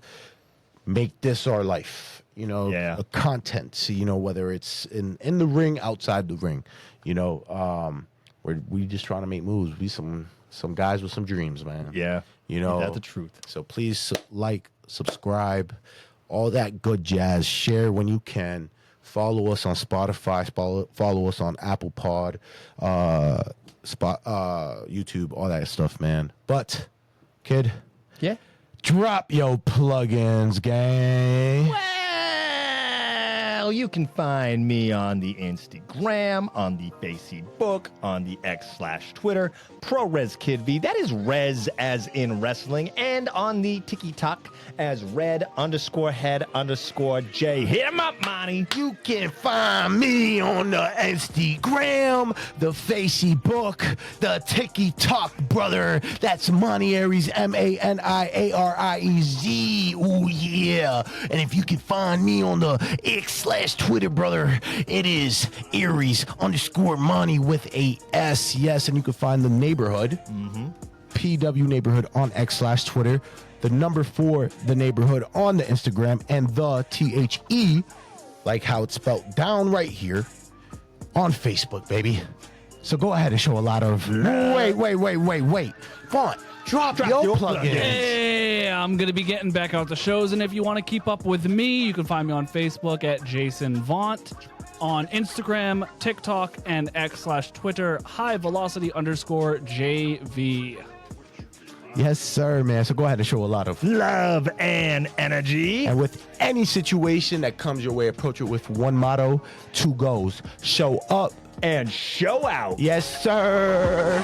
Speaker 4: make this our life, you know, a content, you know, whether it's in the ring, outside the ring, you know, we just trying to make moves. We some some guys with some dreams, man.
Speaker 3: Yeah.
Speaker 4: You know,
Speaker 3: That's the truth.
Speaker 4: So please like, subscribe, all that good jazz. Share when you can. Follow us on Spotify. Follow us on Apple Pod, YouTube, all that stuff, man. But, kid,
Speaker 3: Yeah.
Speaker 4: drop your plugins, gang.
Speaker 3: Well, you can find me on the Instagram, on the Facebook, on the X/Twitter, ProResKidV. That is Res as in wrestling, and on the TikTok as Red_Head_J. Hit him up, Monty.
Speaker 4: You can find me on the Instagram, the Facebook, the TikTok, brother. That's Monty Ariez, MANIARIEZ. Ooh, yeah. And if you can find me on the X/Twitter, brother, it is Ariez_Monty with a S. Yes, and you can find the neighborhood, PW Neighborhood on X/Twitter, the number 4, the neighborhood on the Instagram, and the THE, like how it's spelled down right here, on Facebook, baby. So go ahead and show a lot of wait. Font, drop your plugins.
Speaker 5: Hey, I'm going to be getting back out the shows, and if you want to keep up with me, you can find me on Facebook at Jason Vaunt, on Instagram, TikTok, and X/Twitter, highvelocity_JV.
Speaker 4: Yes, sir, man. So go ahead and show a lot of
Speaker 3: Love and energy.
Speaker 4: And with any situation that comes your way, approach it with one motto, 2 goals. Show up
Speaker 3: And show out.
Speaker 4: Yes, sir.